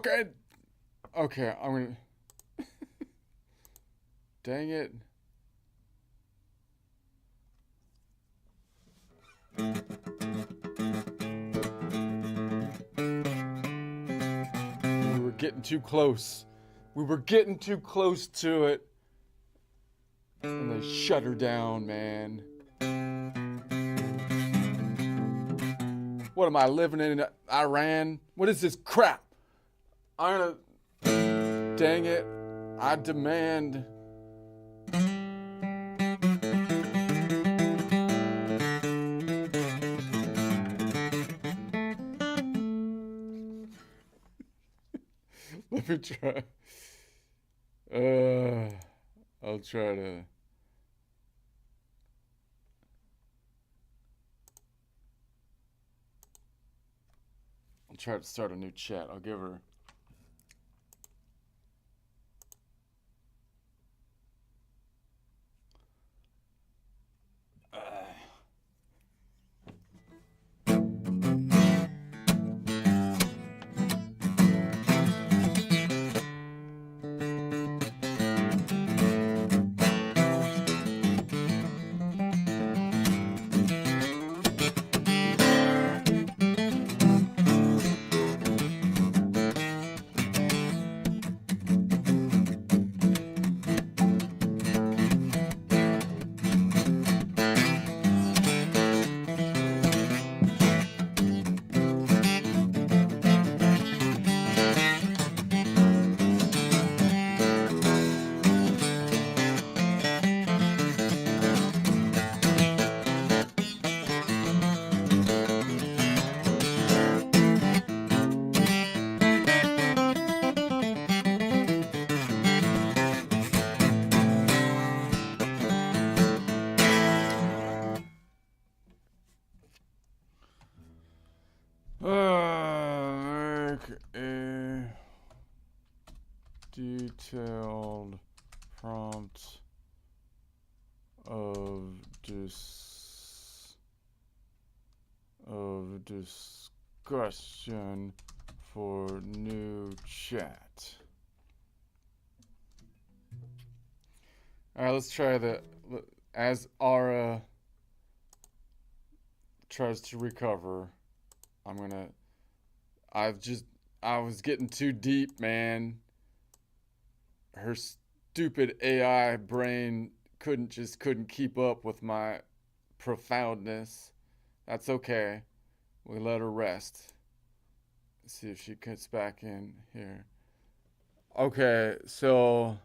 Okay. Okay, I'm gonna. Dang it. We were getting too close. We were getting too close to it. And they shut her down, man. What am I living in Iran? What is this crap? I'm gonna. Dang it. I demand. Let me try. I'll try to. I'll try to start a new chat. I'll give her. Make a detailed prompt of discussion for new chat. All right, let's try the as Ara tries to recover. I was getting too deep, man. Her stupid AI brain couldn't keep up with my profoundness. That's okay. We let her rest. Let's see if she gets back in here. Okay, so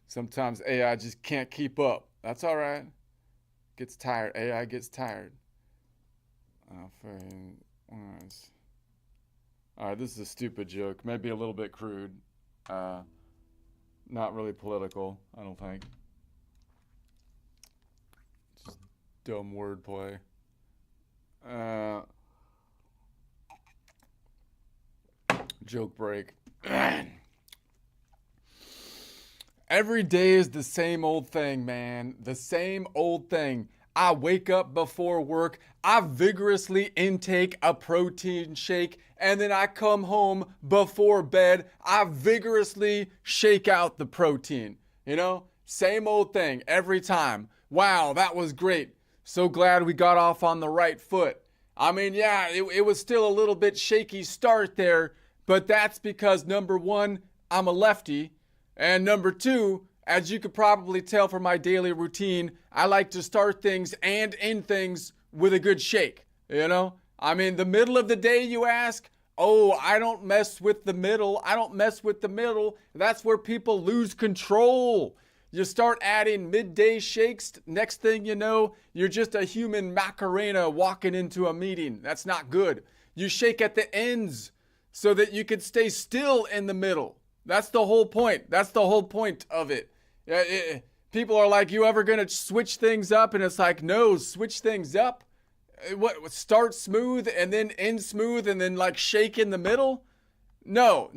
sometimes AI just can't keep up. That's all right. Gets tired. AI gets tired. Alright, this is a stupid joke. Maybe a little bit crude. Not really political, I don't think. Just dumb wordplay. Joke break. Every day is the same old thing, man. The same old thing. I wake up before work, I vigorously intake a protein shake, and then I come home before bed, I vigorously shake out the protein. You know, same old thing every time. Wow, that was great. So glad we got off on the right foot. I mean, yeah, it was still a little bit shaky start there, but that's because number one, I'm a lefty, and number two, as you could probably tell from my daily routine, I like to start things and end things with a good shake, you know? I mean, the middle of the day, you ask? Oh, I don't mess with the middle. I don't mess with the middle. That's where people lose control. You start adding midday shakes, next thing you know, you're just a human Macarena walking into a meeting. That's not good. You shake at the ends so that you can stay still in the middle. That's the whole point. That's the whole point of it. People are like, you ever gonna switch things up? And it's like, no, switch things up? What, start smooth and then end smooth and then like shake in the middle? No,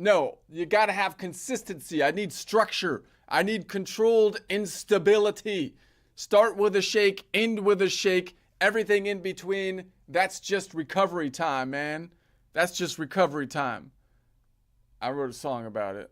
you gotta have consistency. I need structure. I need controlled instability. Start with a shake, end with a shake, everything in between. That's just recovery time, man. That's just recovery time. I wrote a song about it.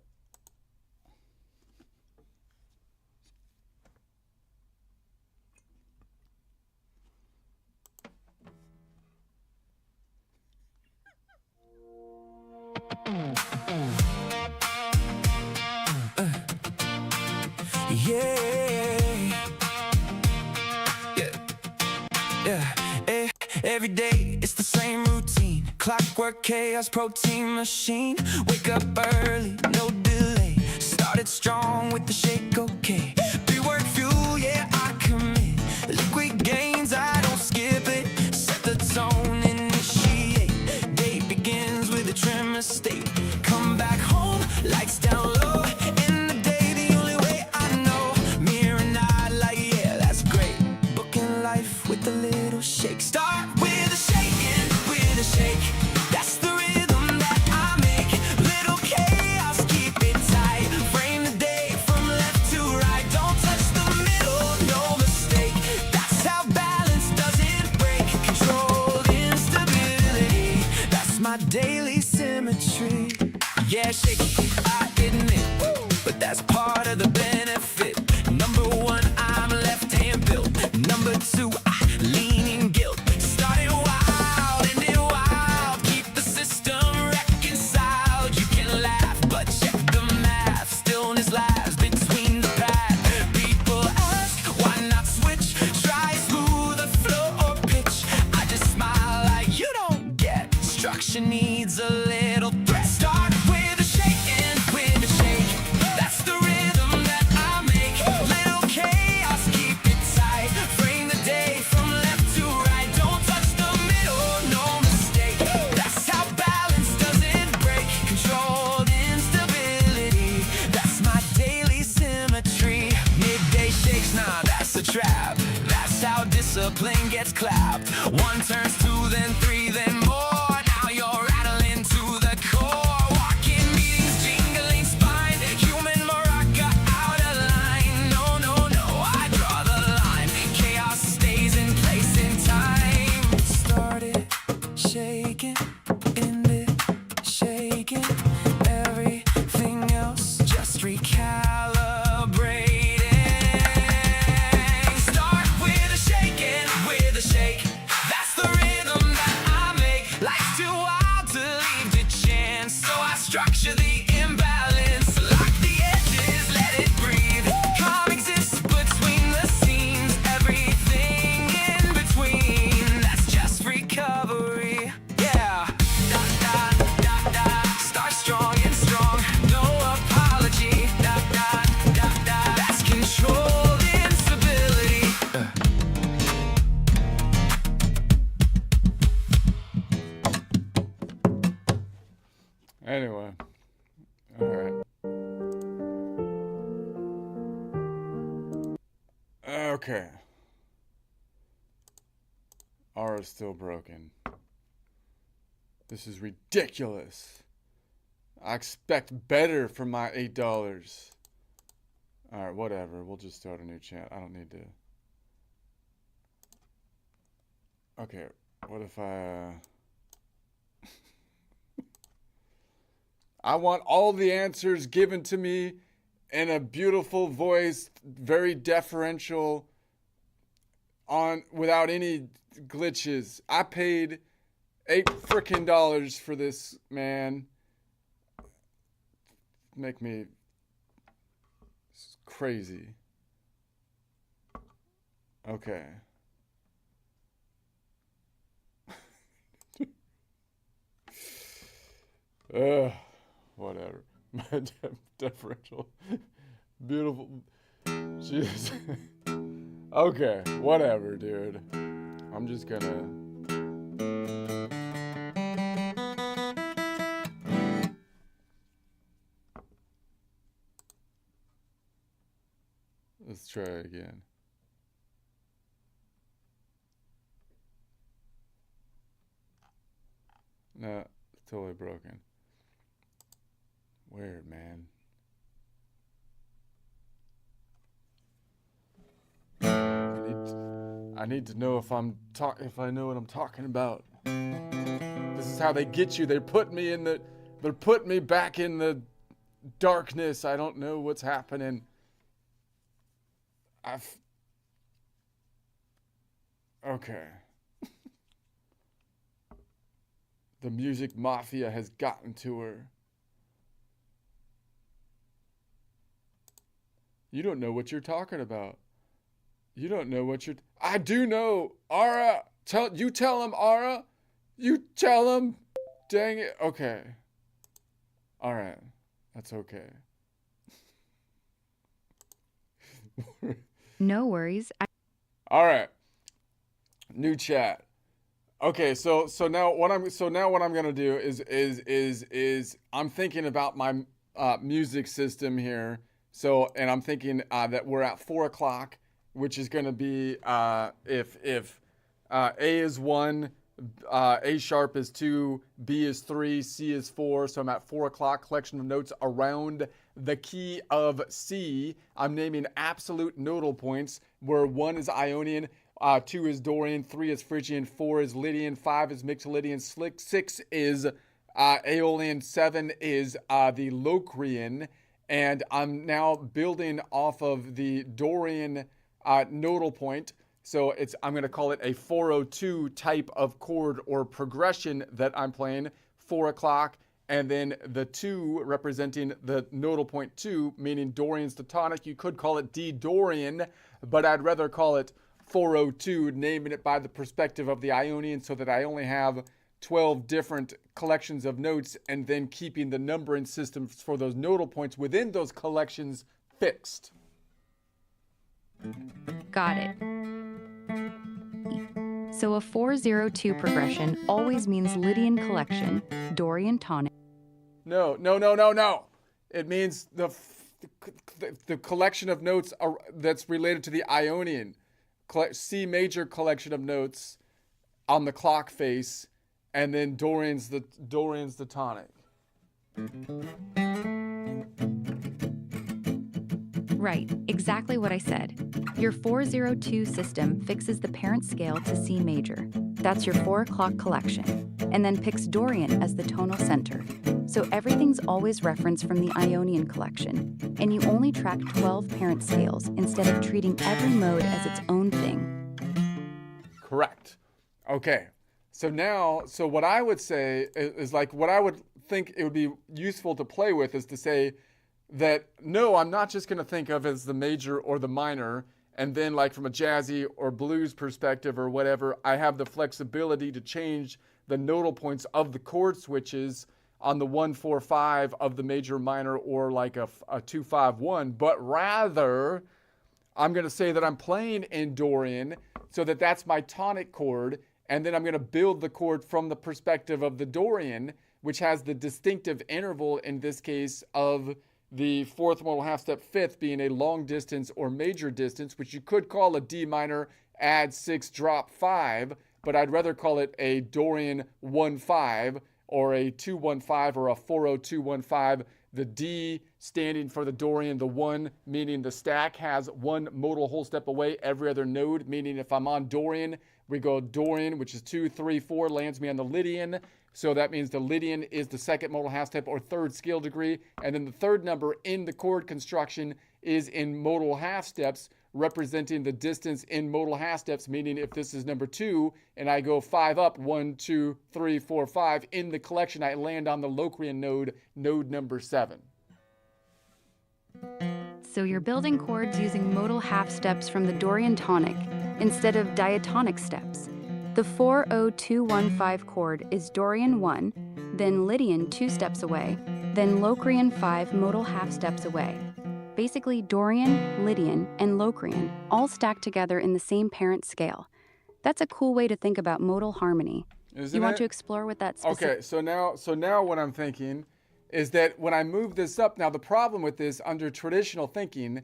Every day it's the same routine. Clockwork, chaos, protein machine. Wake up early, no delay. Started strong with the shake, okay. Pre-work fuel, yeah, I commit. Liquid gains, I don't skip it. Set the tone, initiate. Day begins with a trim estate. Come back home, lights down low. End the day the only way I know. Mirror and I like, yeah, that's great. Booking life with a little shake. Start with a shaking, with a shake. That's the rhythm that I make. Little chaos, keep it tight. Frame the day from left to right. Don't touch the middle, no mistake. That's how balance doesn't break. Controlled instability. That's my daily symmetry. Yeah, shaky, I admit, but that's part of the benefit. Number one, I'm left-hand built. Number two, I lean in guilt. Started wild, ended wild. Keep the system reconciled. You can laugh, but check the math. Stillness lies between the path. People ask, why not switch? Try smoother flow or pitch. I just smile like you don't get. Structure needs a little threat. Start with a shaking, with a shake. That's the rhythm that I make. Little chaos, keep it tight. Frame the day from left to right. Don't touch the middle, no mistake. That's how balance doesn't break. Controlled instability. That's my daily symmetry. Midday shakes, nah, that's a trap. That's how discipline gets clapped. One turns two, then three, then more. Now you're rattling to the core. Walking meetings, jingling spine. Human maraca out of line. No, no, no, I draw the line. Chaos stays in place in time. Started shaking, ended shaking. Everything else just recalibrating. Start with a shaking, with a shake. That's the rhythm that I make. Life's too wild to leave to chance, so I structure the imbalance. Lock the edges, let it breathe. Coexist between the scenes. Everything in between. That's just recovery. Yeah. Da, da, da, da. Start strong and strong. No apology. Da, da, da, da. That's controlled instability. Anyway. Alright. Okay. Aura's still broken. This is ridiculous. I expect better from my $8. Alright, whatever. We'll just start a new chat. I don't need to. Okay, what if I want all the answers given to me in a beautiful voice, very deferential, without any glitches. I paid $8 for this, man. Make me crazy. Okay. Whatever. My deferential, beautiful. Jeez. Okay, whatever, dude. I'm just gonna. Let's try again. No, it's totally broken. Weird, man. I need to know if I know what I'm talking about. This is how they get you. They're putting me back in the darkness. I don't know what's happening. Okay. The music mafia has gotten to her. You don't know what you're talking about. You don't know what you're... I do know. Ara, tell him, Ara. You tell him. Dang it. Okay. All right. That's okay. No worries. All right. New chat. Okay, so now what I'm gonna do is I'm thinking about my music system here. So, and I'm thinking that we're at 4 o'clock, which is gonna be if A is 1, A sharp is 2, B is 3, C is 4. So I'm at 4 o'clock. Collection of notes around the key of C. I'm naming absolute nodal points where 1 is Ionian, 2 is Dorian, 3 is Phrygian, 4 is Lydian, 5 is Mixolydian, 6 is Aeolian, 7 is the Locrian, and I'm now building off of the Dorian nodal point. So I'm going to call it a 402 type of chord or progression that I'm playing, 4 o'clock, and then the 2 representing the nodal point 2, meaning Dorian's the tonic. You could call it D Dorian, but I'd rather call it 402, naming it by the perspective of the Ionian so that I only have 12 different collections of notes and then keeping the numbering system for those nodal points within those collections fixed. Got it. So a 402 progression always means Lydian collection, Dorian tonic. No. It means the collection of notes that's related to the Ionian. C major collection of notes on the clock face, and then Dorian's the tonic. Right, exactly what I said. Your 402 system fixes the parent scale to C major. That's your 4 o'clock collection, and then picks Dorian as the tonal center. So everything's always referenced from the Ionian collection, and you only track 12 parent scales instead of treating every mode as its own thing. Correct. Okay. So what I would say is like what I would think it would be useful to play with is to say that, no, I'm not just going to think of as the major or the minor, and then like from a jazzy or blues perspective or whatever, I have the flexibility to change the nodal points of the chord switches on the 1-4-5 of the major minor or like a 2-5-1, but rather I'm going to say that I'm playing in Dorian so that that's my tonic chord, and then I'm going to build the chord from the perspective of the Dorian, which has the distinctive interval in this case of the 4th modal half step 5th being a long distance or major distance, which you could call a D minor add 6 drop 5, but I'd rather call it a Dorian 1-5 or a 2-1-5 or a 402-1-5. The D standing for the Dorian, the 1 meaning the stack has 1 modal whole step away every other node, meaning if I'm on Dorian, we go Dorian, which is 2, 3, 4, lands me on the Lydian. So that means the Lydian is the 2nd modal half step or 3rd scale degree. And then the 3rd number in the chord construction is in modal half steps, representing the distance in modal half steps, meaning if this is number 2 and I go 5 up, 1, 2, 3, 4, 5, in the collection I land on the Locrian node number 7. So you're building chords using modal half steps from the Dorian tonic instead of diatonic steps. The 402-1-5 chord is Dorian 1, then Lydian 2 steps away, then Locrian 5 modal half steps away. Basically, Dorian, Lydian, and Locrian all stacked together in the same parent scale. That's a cool way to think about modal harmony. Isn't you want it? to explore what that specific... Okay, so now what I'm thinking is that when I move this up, now the problem with this under traditional thinking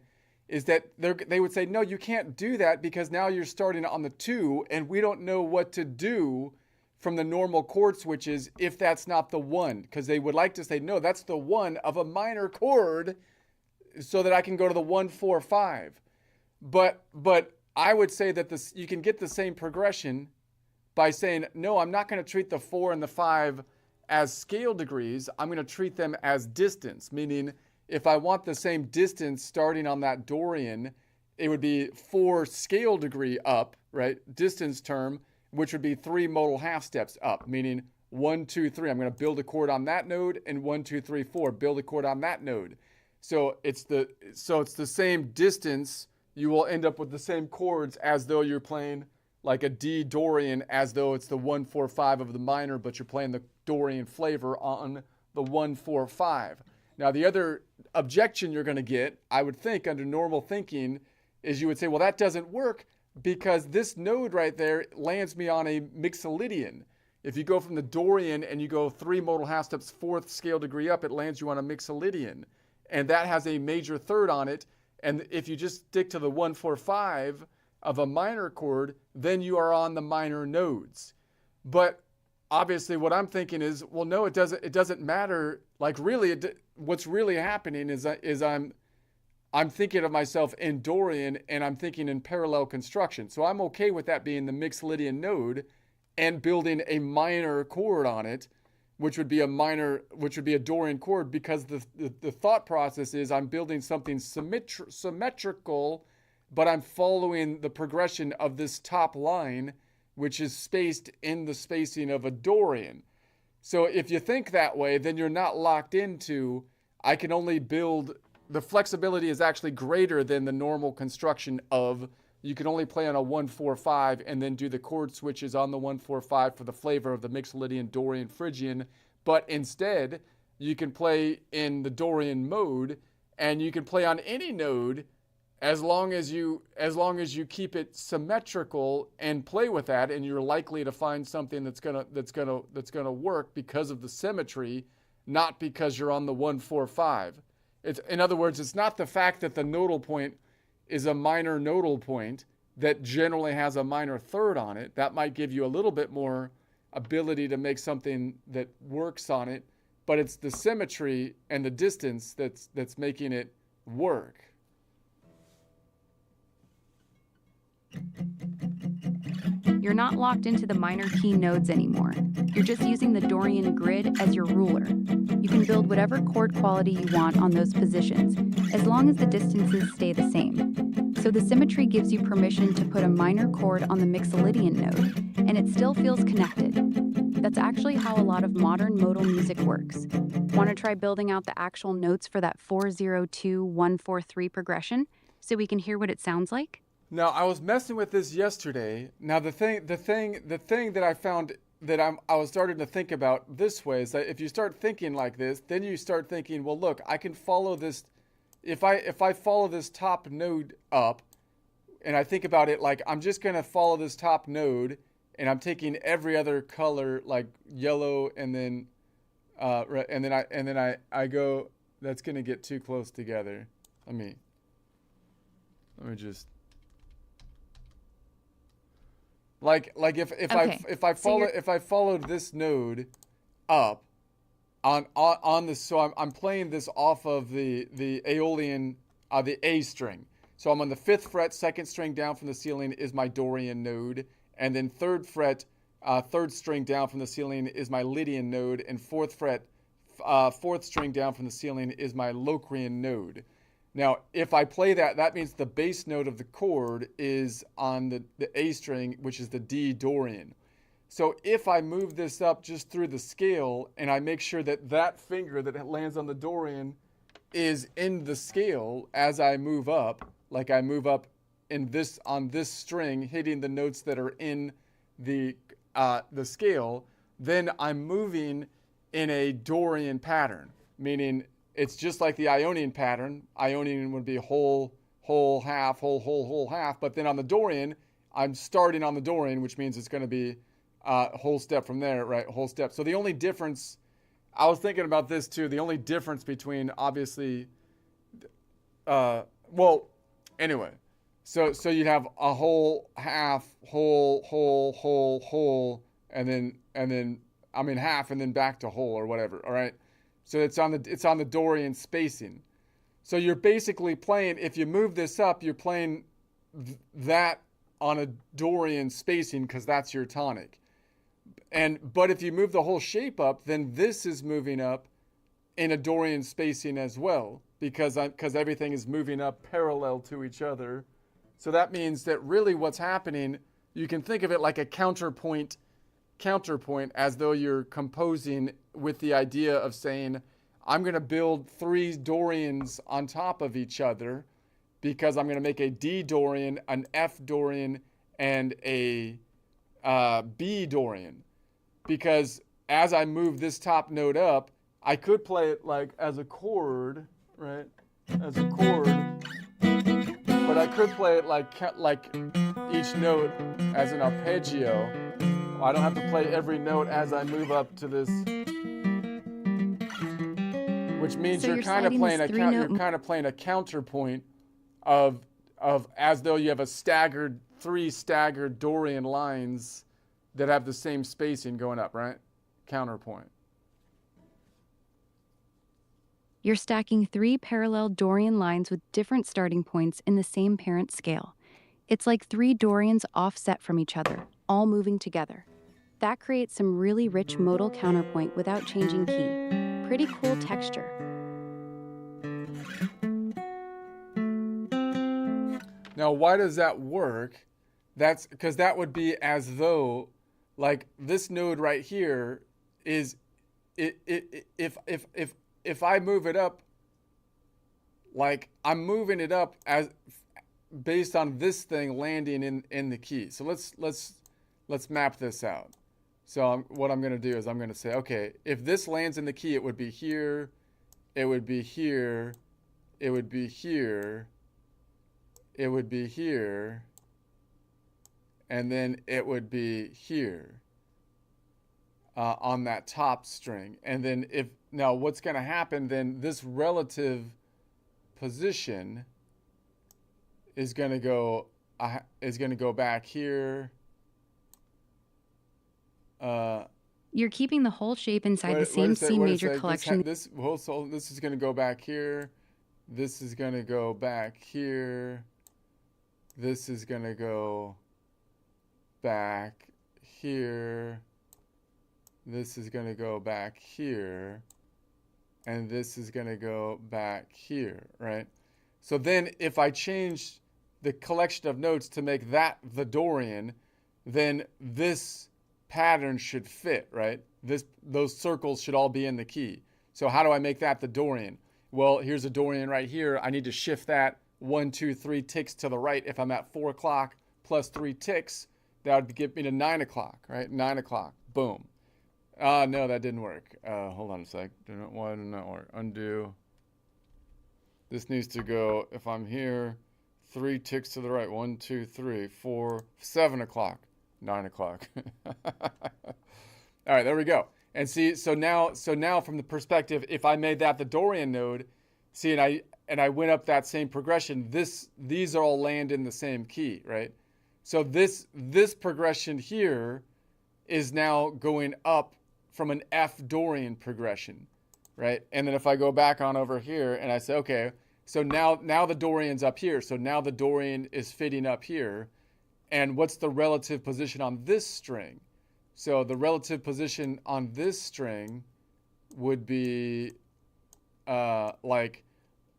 is that they would say, no, you can't do that because now you're starting on the 2 and we don't know what to do from the normal chord switches if that's not the 1, because they would like to say, no, that's the 1 of a minor chord so that I can go to the 1-4-5. But I would say that you can get the same progression by saying, no, I'm not going to treat the 4 and the 5 as scale degrees. I'm going to treat them as distance, meaning if I want the same distance starting on that Dorian, it would be 4 scale degree up, right? Distance term, which would be 3 modal half steps up, meaning 1, 2, 3. I'm going to build a chord on that node, and 1, 2, 3, 4, build a chord on that node. So it's the same distance. You will end up with the same chords as though you're playing like a D Dorian, as though it's the 1, 4, 5 of the minor, but you're playing the Dorian flavor on the 1, 4, 5. Now, the other objection you're going to get, I would think, under normal thinking, is you would say, well, that doesn't work because this node right there lands me on a mixolydian. If you go from the Dorian and you go 3 modal half steps, 4th scale degree up, it lands you on a mixolydian. And that has a major third on it. And if you just stick to the 1, 4, 5 of a minor chord, then you are on the minor nodes. But obviously what I'm thinking is, well, no, it doesn't matter. Like really, what's really happening is I'm thinking of myself in Dorian and I'm thinking in parallel construction. So I'm okay with that being the mixolydian node and building a minor chord on it, which would be a Dorian chord, because the thought process is I'm building something symmetrical, but I'm following the progression of this top line, which is spaced in the spacing of a Dorian. So if you think that way, then you're not locked into, I can only build, the flexibility is actually greater than the normal construction of, you can only play on a 1, 4, 5 and then do the chord switches on the 1, 4, 5 for the flavor of the mixolydian, Dorian, Phrygian. But instead, you can play in the Dorian mode, and you can play on any node as long as you keep it symmetrical and play with that, and you're likely to find something that's gonna work because of the symmetry, not because you're on the 1, 4, 5. In other words, it's not the fact that the nodal point is a minor nodal point that generally has a minor third on it. That might give you a little bit more ability to make something that works on it, but it's the symmetry and the distance that's making it work. You're not locked into the minor key nodes anymore. You're just using the Dorian grid as your ruler. You can build whatever chord quality you want on those positions, as long as the distances stay the same. So the symmetry gives you permission to put a minor chord on the mixolydian node, and it still feels connected. That's actually how a lot of modern modal music works. Want to try building out the actual notes for that 4-0-2-1-4-3 progression so we can hear what it sounds like? Now, I was messing with this yesterday. Now, the thing that I found that I was starting to think about this way is that if you start thinking like this, then you start thinking, well, look, I can follow this. If I follow this top node up, and I think about it like I'm just gonna follow this top node, and I'm taking every other color like yellow, and then I go. That's gonna get too close together. Let me just. Like if I followed this node up on this, so I'm playing this off of the Aeolian, the A string. So I'm on the 5th fret, 2nd string down from the ceiling is my Dorian node, and then 3rd fret, 3rd string down from the ceiling is my Lydian node, and 4th fret, 4th string down from the ceiling is my Locrian node. Now, if I play that, that means the bass note of the chord is on the A string, which is the D Dorian. So if I move this up just through the scale, and I make sure that that finger that lands on the Dorian is in the scale as I move up, like I move up on this string, hitting the notes that are in the scale, then I'm moving in a Dorian pattern, meaning it's just like the Ionian pattern. Ionian would be whole, whole, half, whole, whole, whole, half. But then on the Dorian, I'm starting on the Dorian, which means it's going to be whole step from there, right? Whole step. So the only difference, I was thinking about this too, the only difference between obviously, well, anyway. So you'd have a whole, half, whole, whole, whole, whole, and then I mean half and then back to whole or whatever, all right? So it's on the Dorian spacing. So you're basically playing, if you move this up, you're playing that on a Dorian spacing because that's your tonic. but if you move the whole shape up, then this is moving up in a Dorian spacing as well, because everything is moving up parallel to each other. So that means that really what's happening, you can think of it like a counterpoint, as though you're composing with the idea of saying, I'm going to build 3 Dorians on top of each other, because I'm going to make a D Dorian, an F Dorian, and a B Dorian. Because as I move this top note up, I could play it like as a chord, right? As a chord. But I could play it like each note as an arpeggio. I don't have to play every note as I move up to this. Which means So you're kind of playing a counterpoint of as though you have 3 staggered Dorian lines that have the same spacing going up, right? Counterpoint. You're stacking 3 parallel Dorian lines with different starting points in the same parent scale. It's like 3 Dorians offset from each other, all moving together. That creates some really rich modal counterpoint without changing key. Pretty cool texture. Now, why does that work? That's because that would be as though, like, this node right here is, if I move it up, like, I'm moving it up as based on this thing landing in the key. So let's map this out. So what I'm going to do is I'm going to say, okay, if this lands in the key, it would be here, it would be here, it would be here, it would be here, and then it would be here on that top string. And then now what's going to happen then, this relative position is going to go back here. You're keeping the whole shape inside the same C major collection. This is going to go back here. This is going to go back here. This is going to go back here. This is going to go back here. And this is going to go back here, right? So then if I change the collection of notes to make that the Dorian, then this pattern should fit, right? Those circles should all be in the key. So how do I make that the Dorian? Well, here's a Dorian right here. I need to shift that 1, 2, 3 ticks to the right. If I'm at 4 o'clock plus 3 ticks, that would get me to 9 o'clock, right? 9 o'clock, boom. No, that didn't work. Hold on a sec. Why did not work? Undo. This needs to go, if I'm here, 3 ticks to the right. 1, 2, 3, 4, 7 o'clock. 9 o'clock. All right, there we go. And see, so now from the perspective, if I made that the Dorian node, see, and I went up that same progression, these all land in the same key, right? So this progression here is now going up from an F Dorian progression, right? And then if I go back on over here and I say, okay, so now the Dorian's up here. So now the Dorian is fitting up here. And what's the relative position on this string? So the relative position on this string would be like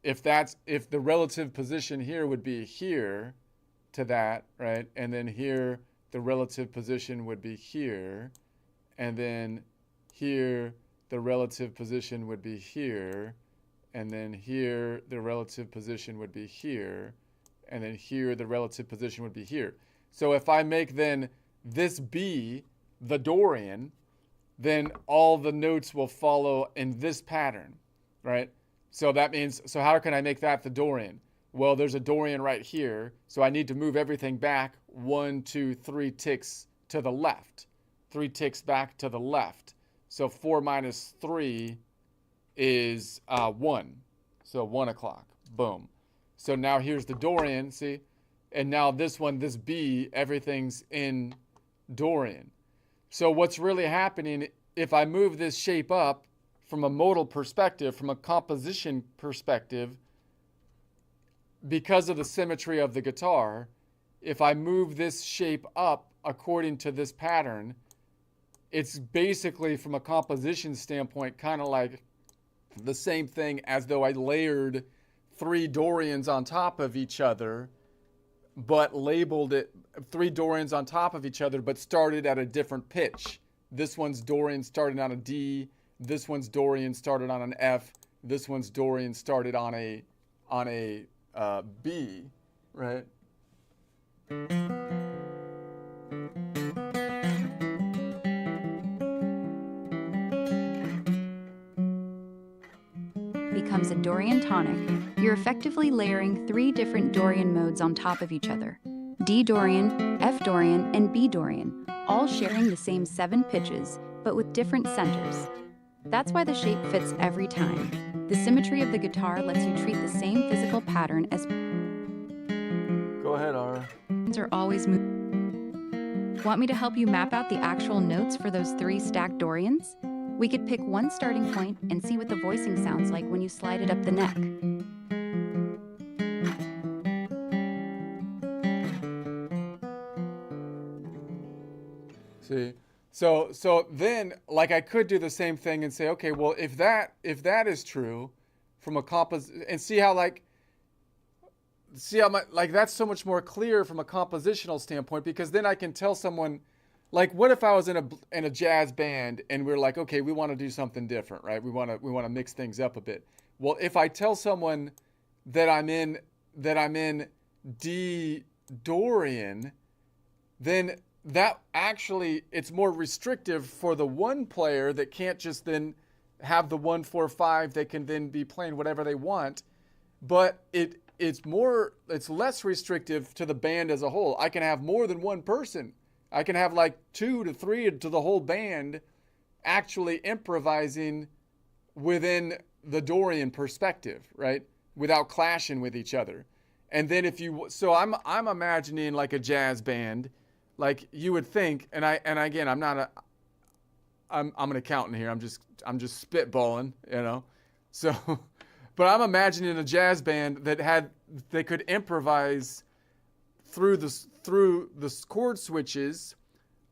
if the relative position here would be here to that, right? And then here the relative position would be here, and then here the relative position would be here, and then here the relative position would be here, and then here the relative position would be here. So if I make then this B the Dorian, then all the notes will follow in this pattern, right? So that means, so how can I make that the Dorian? Well, there's a Dorian right here, so I need to move everything back 1, 2, 3 ticks to the left. 3 ticks back to the left. So 4 minus 3 is 1. So 1 o'clock, boom. So now here's the Dorian, see? And now this one, this B, everything's in Dorian. So what's really happening, if I move this shape up from a modal perspective, from a composition perspective, because of the symmetry of the guitar, if I move this shape up according to this pattern, it's basically from a composition standpoint kind of like the same thing as though I layered 3 Dorians on top of each other, but labeled it 3 Dorians on top of each other, but started at a different pitch. This one's Dorian started on a D. This one's Dorian started on an F. This one's Dorian started on a B, right? Becomes a Dorian tonic, you're effectively layering 3 different Dorian modes on top of each other. D Dorian, F Dorian, and B Dorian, all sharing the same 7 pitches, but with different centers. That's why the shape fits every time. The symmetry of the guitar lets you treat the same physical pattern as Go ahead, Ara. are always moving. Want me to help you map out the actual notes for those 3 stacked Dorians? We could pick one starting point and see what the voicing sounds like when you slide it up the neck. See, so then like I could do the same thing and say, okay, well if that is true from a and see how that's so much more clear from a compositional standpoint, because then I can tell someone, like, what if I was in a jazz band and we're like, okay, we want to do something different, right? We want to mix things up a bit. Well, if I tell someone that I'm in D Dorian, then that actually, it's more restrictive for the one player that can't just then have the 1 4 5. They can then be playing whatever they want, but it's less restrictive to the band as a whole. I can have more than one person. I can have like 2 to 3 to the whole band actually improvising within the Dorian perspective, right? Without clashing with each other. And then so I'm imagining like a jazz band, like you would think, and again, I'm an accountant here. I'm just spitballing, you know. So, but I'm imagining a jazz band they could improvise through the chord switches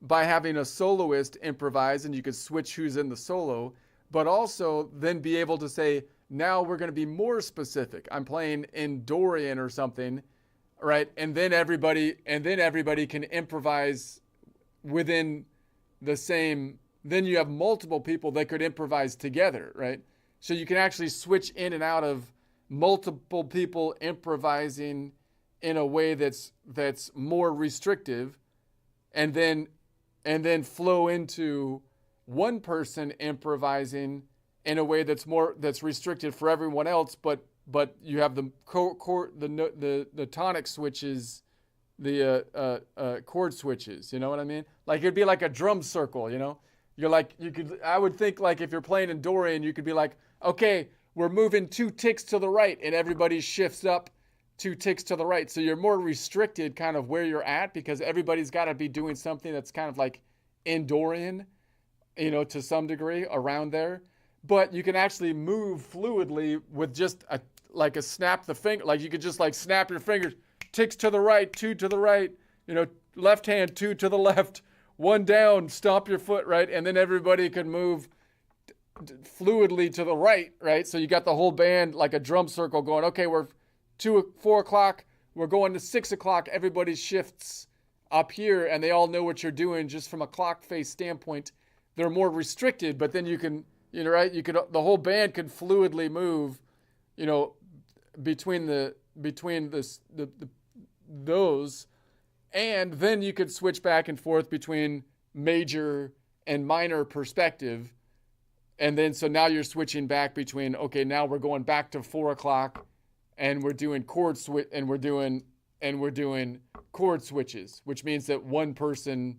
by having a soloist improvise, and you could switch who's in the solo, but also then be able to say, now we're going to be more specific. I'm playing in Dorian or something, right? And then everybody can improvise within the same. Then you have multiple people that could improvise together, right? So you can actually switch in and out of multiple people improvising in a way that's more restrictive, and then flow into one person improvising in a way that's restricted for everyone else, but you have the tonic switches, the chord switches, you know what I mean? Like it'd be like a drum circle, you know? I would think like if you're playing in Dorian, you could be like, okay, we're moving 2 ticks to the right, and everybody shifts up 2 ticks to the right. So you're more restricted kind of where you're at, because everybody's got to be doing something that's kind of like in Dorian, you know, to some degree around there. But you can actually move fluidly with just a snap the finger. Like you could just like snap your fingers, ticks to the right, 2 to the right, you know, left hand, 2 to the left, 1 down, stomp your foot, right? And then everybody could move fluidly to the right, right? So you got the whole band like a drum circle going, okay, we're 4 o'clock, we're going to 6 o'clock, everybody shifts up here, and they all know what you're doing just from a clock face standpoint. They're more restricted, but then you can, you know, right? The whole band can fluidly move, you know, between those, and then you could switch back and forth between major and minor perspective. And then, so now you're switching back between, okay, now we're going back to 4 o'clock, and we're doing chord switches, which means that one person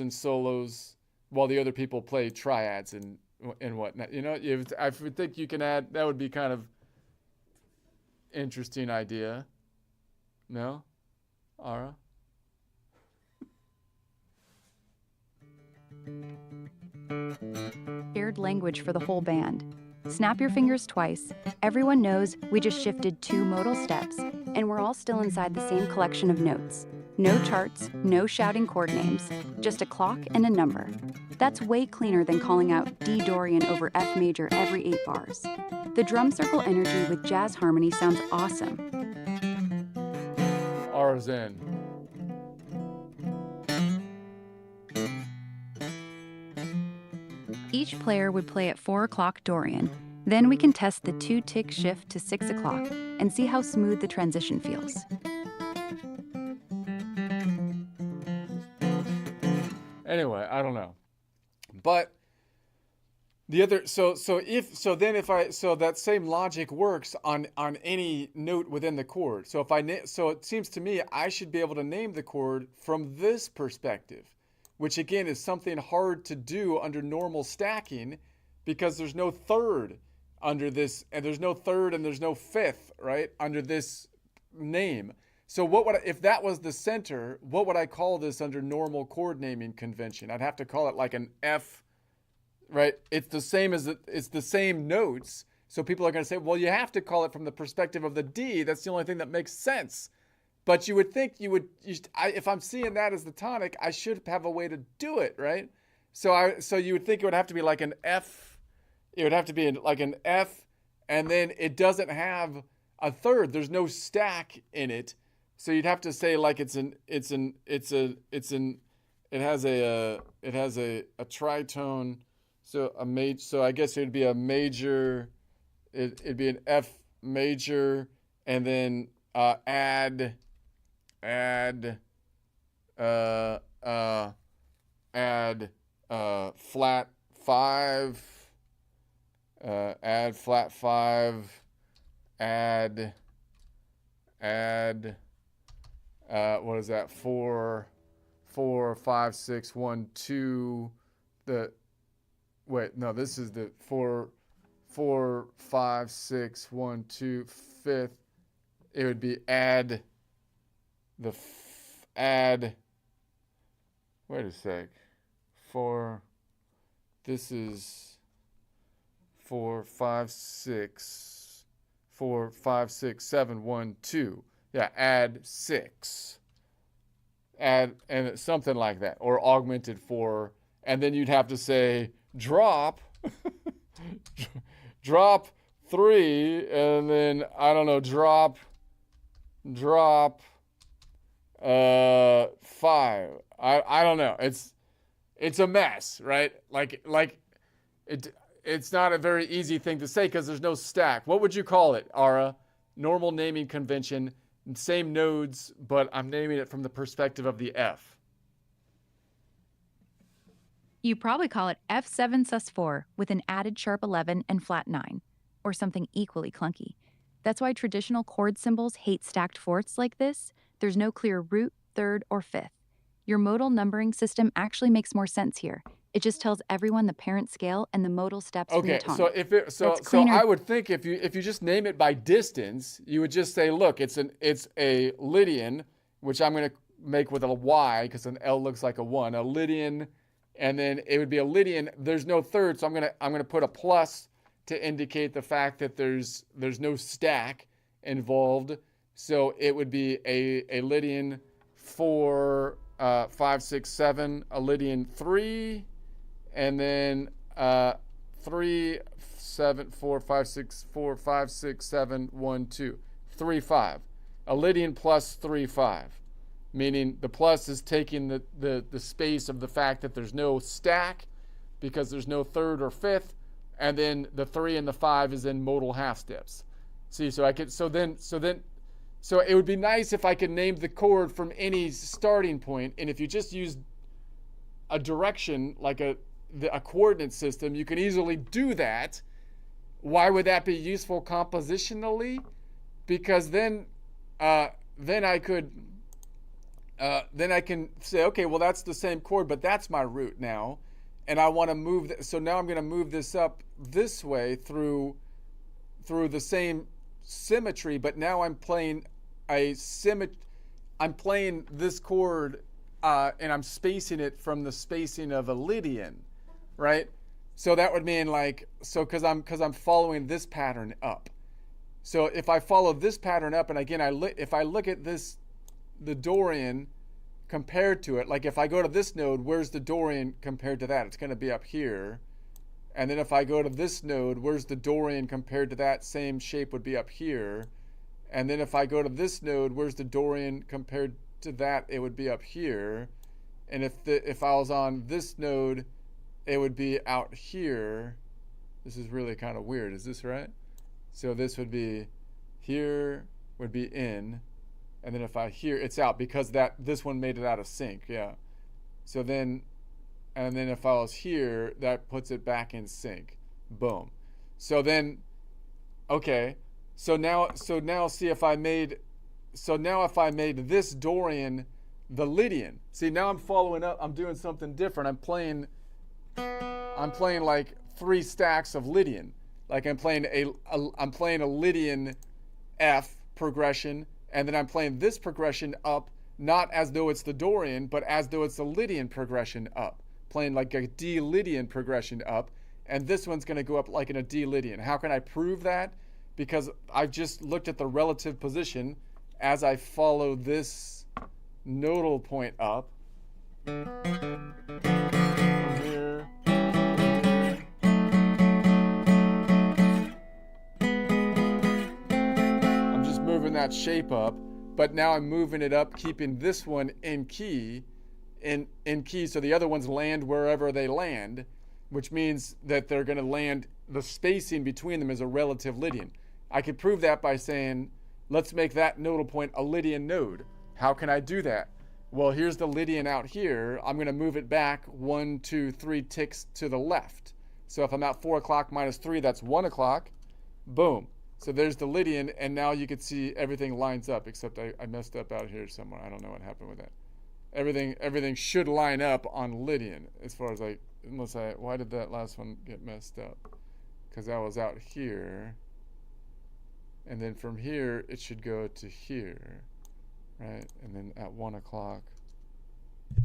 solos while the other people play triads and whatnot. You know, I think you can add, that would be kind of interesting idea. No? Ara? Shared language for the whole band. Snap your fingers twice. Everyone knows we just shifted 2 modal steps, and we're all still inside the same collection of notes. No charts, no shouting chord names, just a clock and a number. That's way cleaner than calling out D Dorian over F major every 8 bars. The drum circle energy with jazz harmony sounds awesome. R's in. Each player would play at 4 o'clock Dorian. Then we can test the 2-tick shift to 6 o'clock and see how smooth the transition feels. Anyway, I don't know. But the other, so that same logic works on any note within the chord. So so it seems to me I should be able to name the chord from this perspective, which again is something hard to do under normal stacking because there's no third under this, and there's no third and there's no fifth, right, under this name. So if that was the center, what would I call this under normal chord naming convention? I'd have to call it like an F, right? It's the same notes. So people are going to say, well, you have to call it from the perspective of the D. That's the only thing that makes sense. But you would think if I'm seeing that as the tonic, I should have a way to do it, right? So you would think it would have to be like an F. It would have to be like an F, and then it doesn't have a third. There's no stack in it. So you'd have to say like it has a tritone. So I guess it would be a major. It'd be an F major, and then add flat 5. Add flat 5. Add. What is that? 4, 5, 6, 1, 2. This is the 4, 5, 6, 1, 2, fifth. It would be add. Wait a sec. 4. This is 4, 5, 6. 4, 5, 6, 7, 1, 2. Yeah, add 6. And something like that. Or augmented 4. And then you'd have to say drop. Drop 3. And then, I don't know, drop 5. I don't know. It's a mess, right? It's not a very easy thing to say because there's no stack. What would you call it, Ara? Normal naming convention. Same nodes, but I'm naming it from the perspective of the F. You probably call it F7 sus4 with an added sharp 11 and flat 9, or something equally clunky. That's why traditional chord symbols hate stacked fourths like this. There's no clear root, third, or fifth. Your modal numbering system actually makes more sense here. It just tells everyone the parent scale and the modal steps from the tonic. So I would think if you just name it by distance, you would just say, look, it's a Lydian, which I'm going to make with a Y because an L looks like a 1, a Lydian, and then it would be a Lydian. There's no third, so I'm going to put a plus to indicate the fact that there's no stack involved. So it would be a Lydian 4, 5, 6, 7, a Lydian 3. And then 3, 7, 4, 5, 6, 4, 5, 6, 7, 1, 2, 3, 5. A Lydian plus 3, 5. Meaning the plus is taking the space of the fact that there's no stack because there's no third or fifth. And then the 3 and the 5 is in modal half steps. See, so it would be nice if I could name the chord from any starting point. And if you just use a direction like a coordinate system, you can easily do that. Why would that be useful compositionally? Because then I can say, okay, well that's the same chord, but that's my root now, and I want to move. So now I'm going to move this up this way through the same symmetry, but now I'm playing I'm playing this chord, and I'm spacing it from the spacing of a Lydian. Right? So that would mean because I'm following this pattern up. So if I follow this pattern up, and again, if I look at the Dorian, compared to it. Like if I go to this node, where's the Dorian compared to that? It's going to be up here. And then if I go to this node, where's the Dorian compared to that same shape would be up here. And then if I go to this node, where's the Dorian compared to that? It would be up here. And if I was on this node, it would be out here. This is really kind of weird. Is this right? So this would be here, would be in. And then if I here, it's out because this one made it out of sync. Yeah. So then, and then if I was here, that puts it back in sync. Boom. So then, okay. So now see if I made this Dorian the Lydian. See, now I'm following up. I'm doing something different. I'm playing like 3 stacks of Lydian. Like I'm playing a Lydian F progression, and then I'm playing this progression up, not as though it's the Dorian, but as though it's a Lydian progression up. Playing like a D Lydian progression up, and this one's going to go up like in a D Lydian. How can I prove that? Because I've just looked at the relative position as I follow this nodal point up. From here. I'm just moving that shape up, but now I'm moving it up, keeping this one in key, in key, so the other ones land wherever they land, which means that they're going to land, the spacing between them is a relative Lydian. I could prove that by saying, let's make that nodal point a Lydian node. How can I do that? Well, here's the Lydian out here. I'm going to move it back 1, 2, 3 ticks to the left. So if I'm at 4 o'clock minus 3, that's 1 o'clock. Boom. So there's the Lydian, and now you can see everything lines up, except I messed up out here somewhere. I don't know what happened with that. Everything should line up on Lydian as far as why did that last one get messed up? Because that was out here. And then from here, it should go to here, right? And then at 1 o'clock,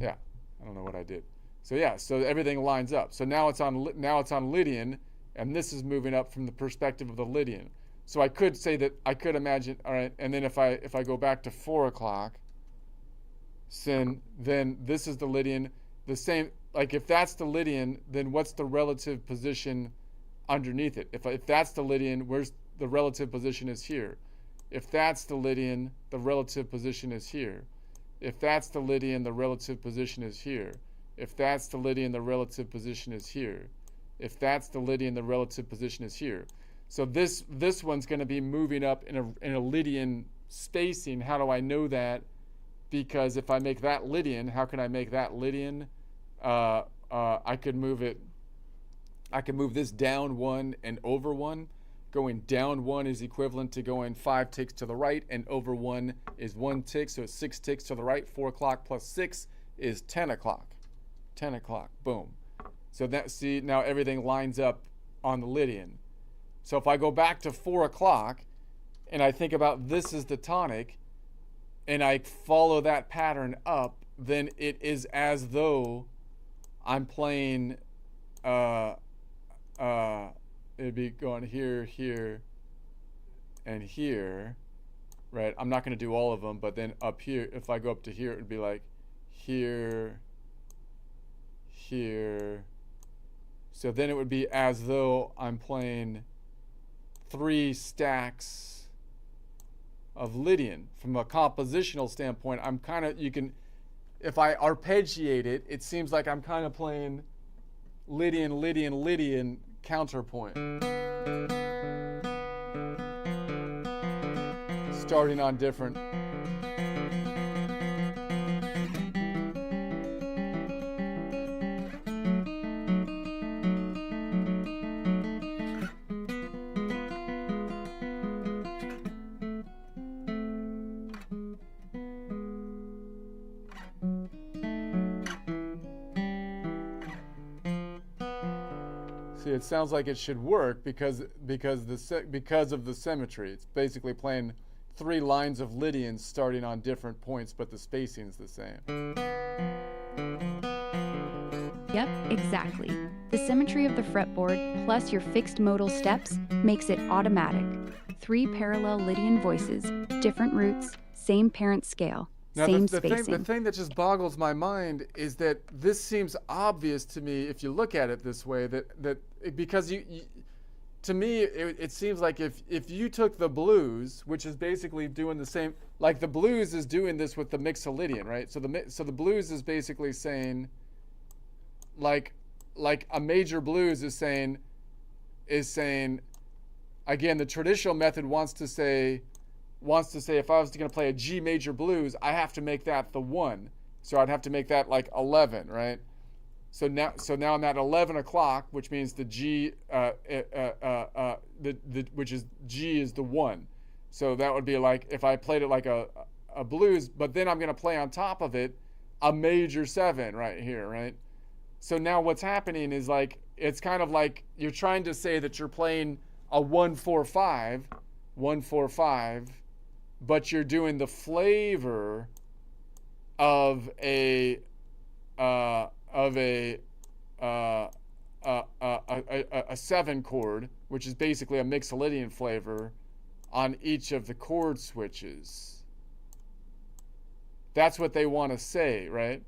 yeah, I don't know what I did. So yeah, so everything lines up. So now it's on Lydian, and this is moving up from the perspective of the Lydian. So I could say that, I could imagine, all right, and then if I go back to 4 o'clock, then this is the Lydian, the same, like if that's the Lydian, then what's the relative position underneath it? If that's the Lydian, where's the relative position is here. If that's the Lydian, the relative position is here. If that's the Lydian, the relative position is here. If that's the Lydian, the relative position is here. If that's the Lydian, the relative position is here. So this one's going to be moving up in a Lydian spacing. How do I know that? Because if I make that Lydian, how can I make that Lydian? I could move this down 1 and over 1. Going down 1 is equivalent to going 5 ticks to the right, and over 1 is 1 tick, so it's 6 ticks to the right. 4 o'clock plus 6 is 10 o'clock. 10 o'clock, boom. So that, see, now everything lines up on the Lydian. So if I go back to 4 o'clock, and I think about this as the tonic, and I follow that pattern up, then it is as though I'm playing, it'd be going here, here, and here, right? I'm not going to do all of them, but then up here, if I go up to here, it would be like here, here. So then it would be as though I'm playing 3 stacks of Lydian. From a compositional standpoint, I'm kind of, if I arpeggiate it, it seems like I'm kind of playing Lydian, Lydian, Lydian, counterpoint. Starting on different. See, it sounds like it should work because of the symmetry. It's basically playing 3 lines of Lydians starting on different points, but the spacing's the same. Yep, exactly. The symmetry of the fretboard plus your fixed modal steps makes it automatic. 3 parallel Lydian voices, different roots, same parent scale. Now, Same the spacing. thing that just boggles my mind is that this seems obvious to me if you look at it this way. Because to me, it seems like if you took the blues, which is basically doing the same, like the blues is doing this with the mixolydian, right? So the blues is basically saying, like a major blues is saying, again, the traditional method wants to say if I was going to play a G major blues, I have to make that the 1. So I'd have to make that like 11, right? So now I'm at 11 o'clock, which means the G, which is G is the 1. So that would be like if I played it like a blues, but then I'm going to play on top of it a major 7 right here, right? So now what's happening is like, it's kind of like you're trying to say that you're playing a 1-4-5, but you're doing the flavor of a 7 chord, which is basically a mixolydian flavor on each of the chord switches. That's what they want to say, right?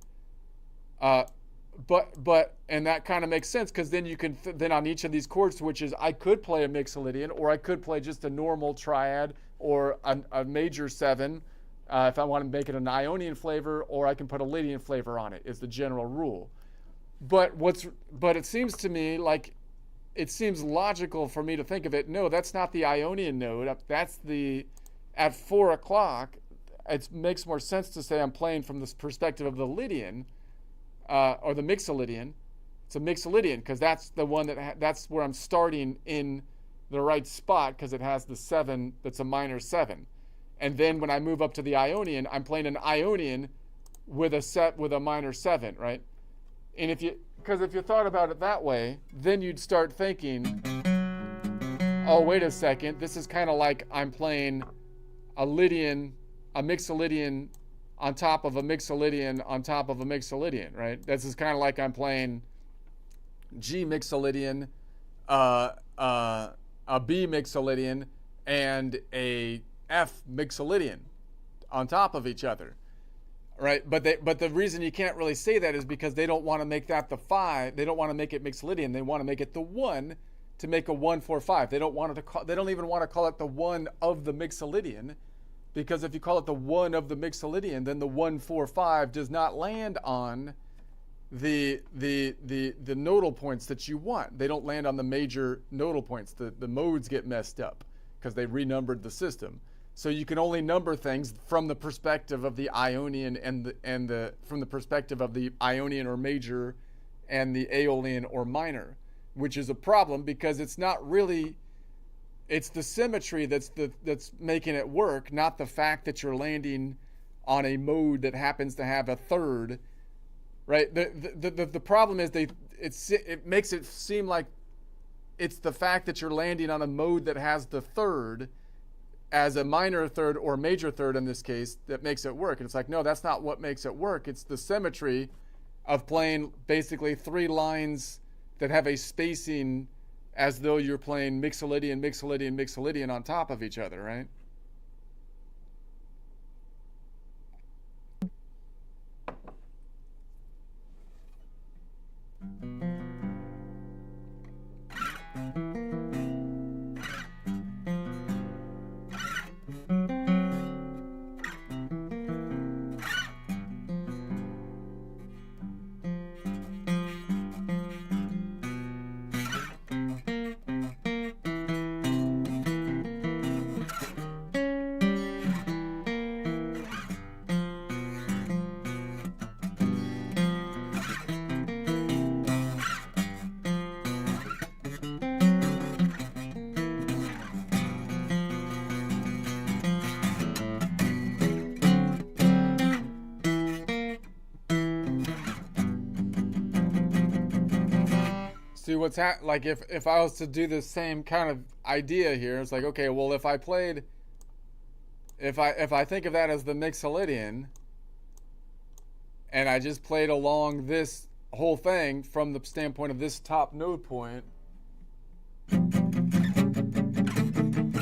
But and that kind of makes sense, because then you can then on each of these chord switches I could play a mixolydian, or I could play just a normal triad, or a major 7 if I want to make it an Ionian flavor, or I can put a Lydian flavor on it, is the general rule. But it seems to me like it seems logical for me to think of it, no, that's not the Ionian node, that's at 4 o'clock. It makes more sense to say I'm playing from the perspective of the Lydian, or the mixolydian. It's a mixolydian because that's the one that's where I'm starting in the right spot, because it has the 7 that's a minor 7. And then when I move up to the Ionian, I'm playing an Ionian with a minor 7, right? And if you thought about it that way, then you'd start thinking, oh, wait a second, this is kind of like I'm playing a mixolydian on top of a mixolydian on top of a mixolydian, right? This is kind of like I'm playing G mixolydian, a B mixolydian, and a F mixolydian on top of each other, right? But the reason you can't really say that is because they don't want to make that the 5. They don't want to make it mixolydian. They want to make it the 1 to make a 1-4-5. They don't even want to call it the 1 of the mixolydian, because if you call it the 1 of the mixolydian, then the 1-4-5 does not land on the nodal points that you want. They don't land on the major nodal points. The modes get messed up because they renumbered the system. So you can only number things from the perspective of the Ionian from the perspective of the Ionian or major and the Aeolian or minor, which is a problem because it's not really. It's the symmetry that's making it work, not the fact that you're landing on a mode that happens to have a 3rd, right? The problem is it makes it seem like it's the fact that you're landing on a mode that has the 3rd as a minor 3rd or major 3rd in this case that makes it work. And it's like, no, that's not what makes it work. It's the symmetry of playing basically 3 lines that have a spacing as though you're playing mixolydian, mixolydian, mixolydian on top of each other, right? See what's like if I was to do the same kind of idea here, it's like, okay, well, if I think of that as the mixolydian, and I just played along this whole thing from the standpoint of this top node point.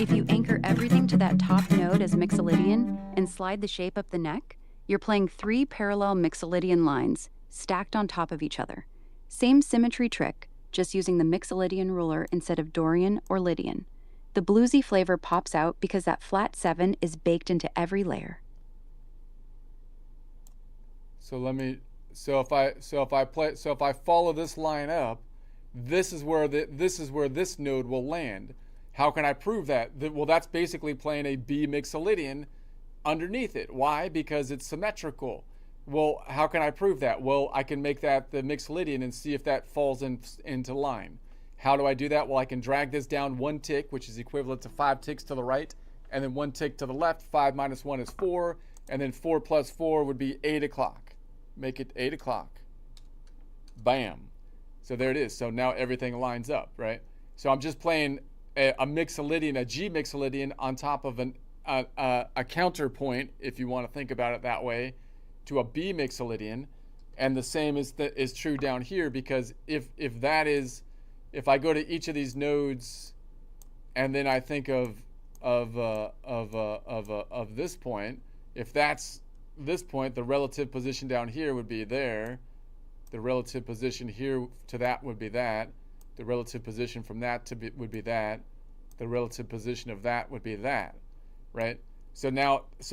If you anchor everything to that top node as mixolydian and slide the shape up the neck, You're playing 3 parallel Mixolydian lines stacked on top of each other. Same symmetry trick, just using the Mixolydian ruler instead of Dorian or Lydian. The bluesy flavor pops out because that flat 7 is baked into every layer. So if I follow this line up, this is where this node will land. How can I prove that? Well, that's basically playing a B Mixolydian underneath it. Why? Because it's symmetrical. Well, how can I prove that? Well, I can make that the Mixolydian and see if that falls into line. How do I do that? Well, I can drag this down 1 tick, which is equivalent to 5 ticks to the right, and then 1 tick to the left. 5 minus 1 is 4, and then 4 plus 4 would be 8 o'clock. Make it 8 o'clock. Bam. So there it is. So now everything lines up, right? So I'm just playing a Mixolydian, a G Mixolydian on top of a counterpoint, if you want to think about it that way, to a B Mixolydian. And the same is true down here, because if I go to each of these nodes and then I think of this point, if that's this point, the relative position down here would be there. The relative position here to that would be that. The relative position from that would be that. The relative position of that would be that, right? So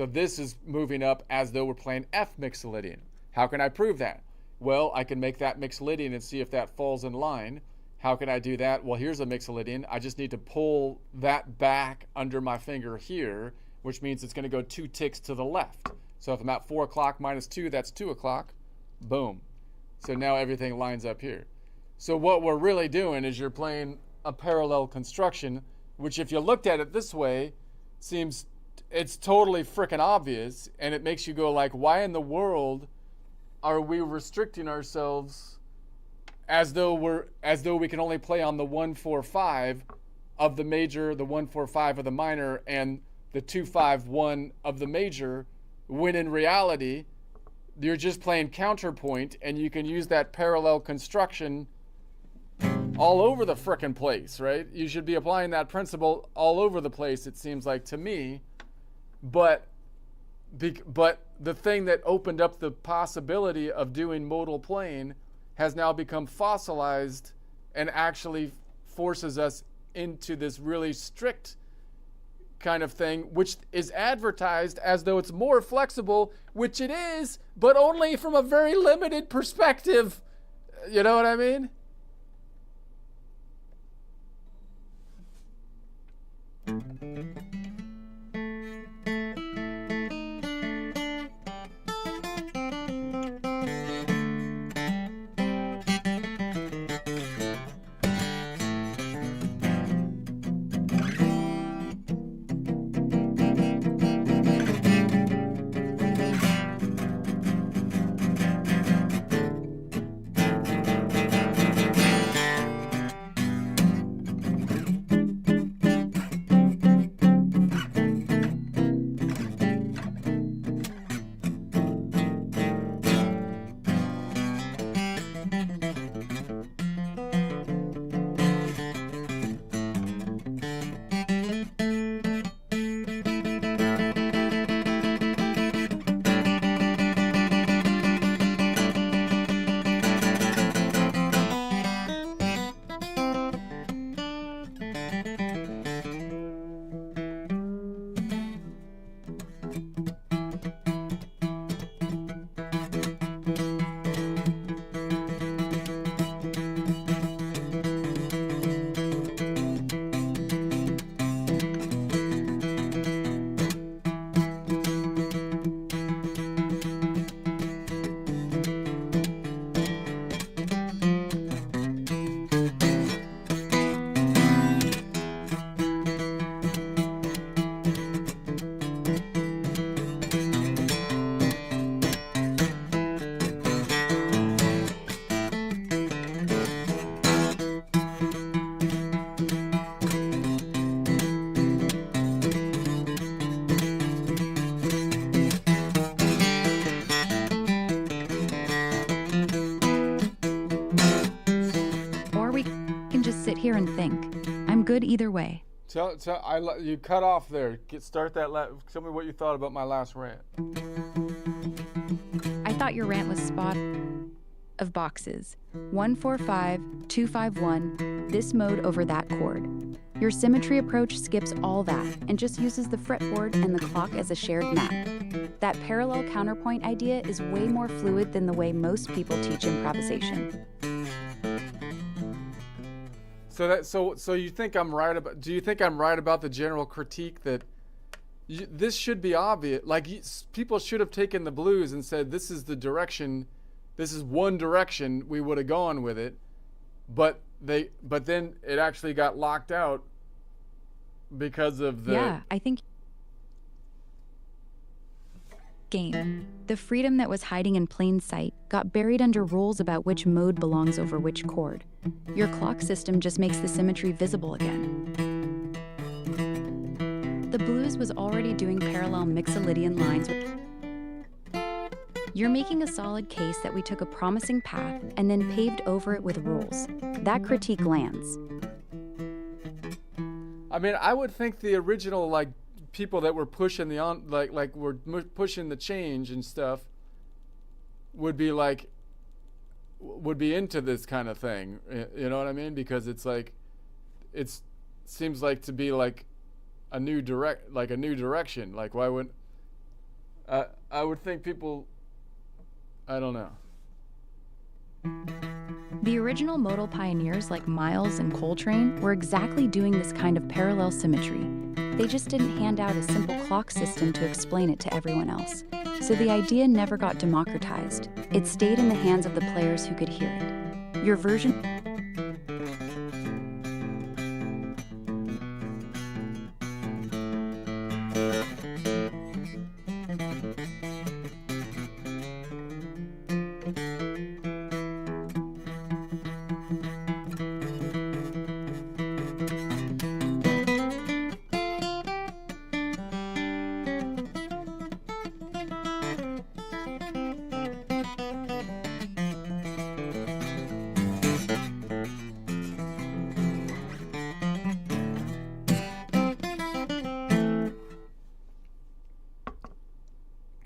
this is moving up as though we're playing F Mixolydian. How can I prove that? Well, I can make that Mixolydian and see if that falls in line. How can I do that? Well, here's a Mixolydian. I just need to pull that back under my finger here, which means it's going to go 2 ticks to the left. So if I'm at 4 o'clock minus 2, that's 2 o'clock. Boom. So now everything lines up here. So what we're really doing is you're playing a parallel construction, which if you looked at it this way, seems it's totally freaking obvious, and it makes you go like, why in the world are we restricting ourselves as though we can only play on the 1-4-5 of the major, the 1-4-5 of the minor, and the 2-5-1 of the major, when in reality you're just playing counterpoint, and you can use that parallel construction all over the frickin' place, right? You should be applying that principle all over the place, it seems like to me. But the thing that opened up the possibility of doing modal playing has now become fossilized and actually forces us into this really strict kind of thing, which is advertised as though it's more flexible, which it is, but only from a very limited perspective. You know what I mean? Here and think. I'm good either way. You cut off there. Start that. Tell me what you thought about my last rant. thought your rant was spot of boxes. 145, 251, this mode over that chord. Your symmetry approach skips all that and just uses the fretboard and the clock as a shared map. That parallel counterpoint idea is way more fluid than the way most people teach improvisation. So you think I'm right about? Do you think I'm right about the general critique that this should be obvious? Like people should have taken the blues and said, "This is the direction. This is one direction we would have gone with it," but then it actually got locked out because of the. Yeah, I think. Game. The freedom that was hiding in plain sight got buried under rules about which mode belongs over which chord. Your clock system just makes the symmetry visible again. The blues was already doing parallel Mixolydian lines. You're making a solid case that we took a promising path and then paved over it with rules. That critique lands. I mean, I would think the original people that were pushing pushing the change and stuff would be into this kind of thing, you know what I mean? Because it's seems like to be like a new direction. Like why wouldn't I would think people, I don't know. The original modal pioneers like Miles and Coltrane were exactly doing this kind of parallel symmetry. They just didn't hand out a simple clock system to explain it to everyone else. So the idea never got democratized. It stayed in the hands of the players who could hear it. Your version...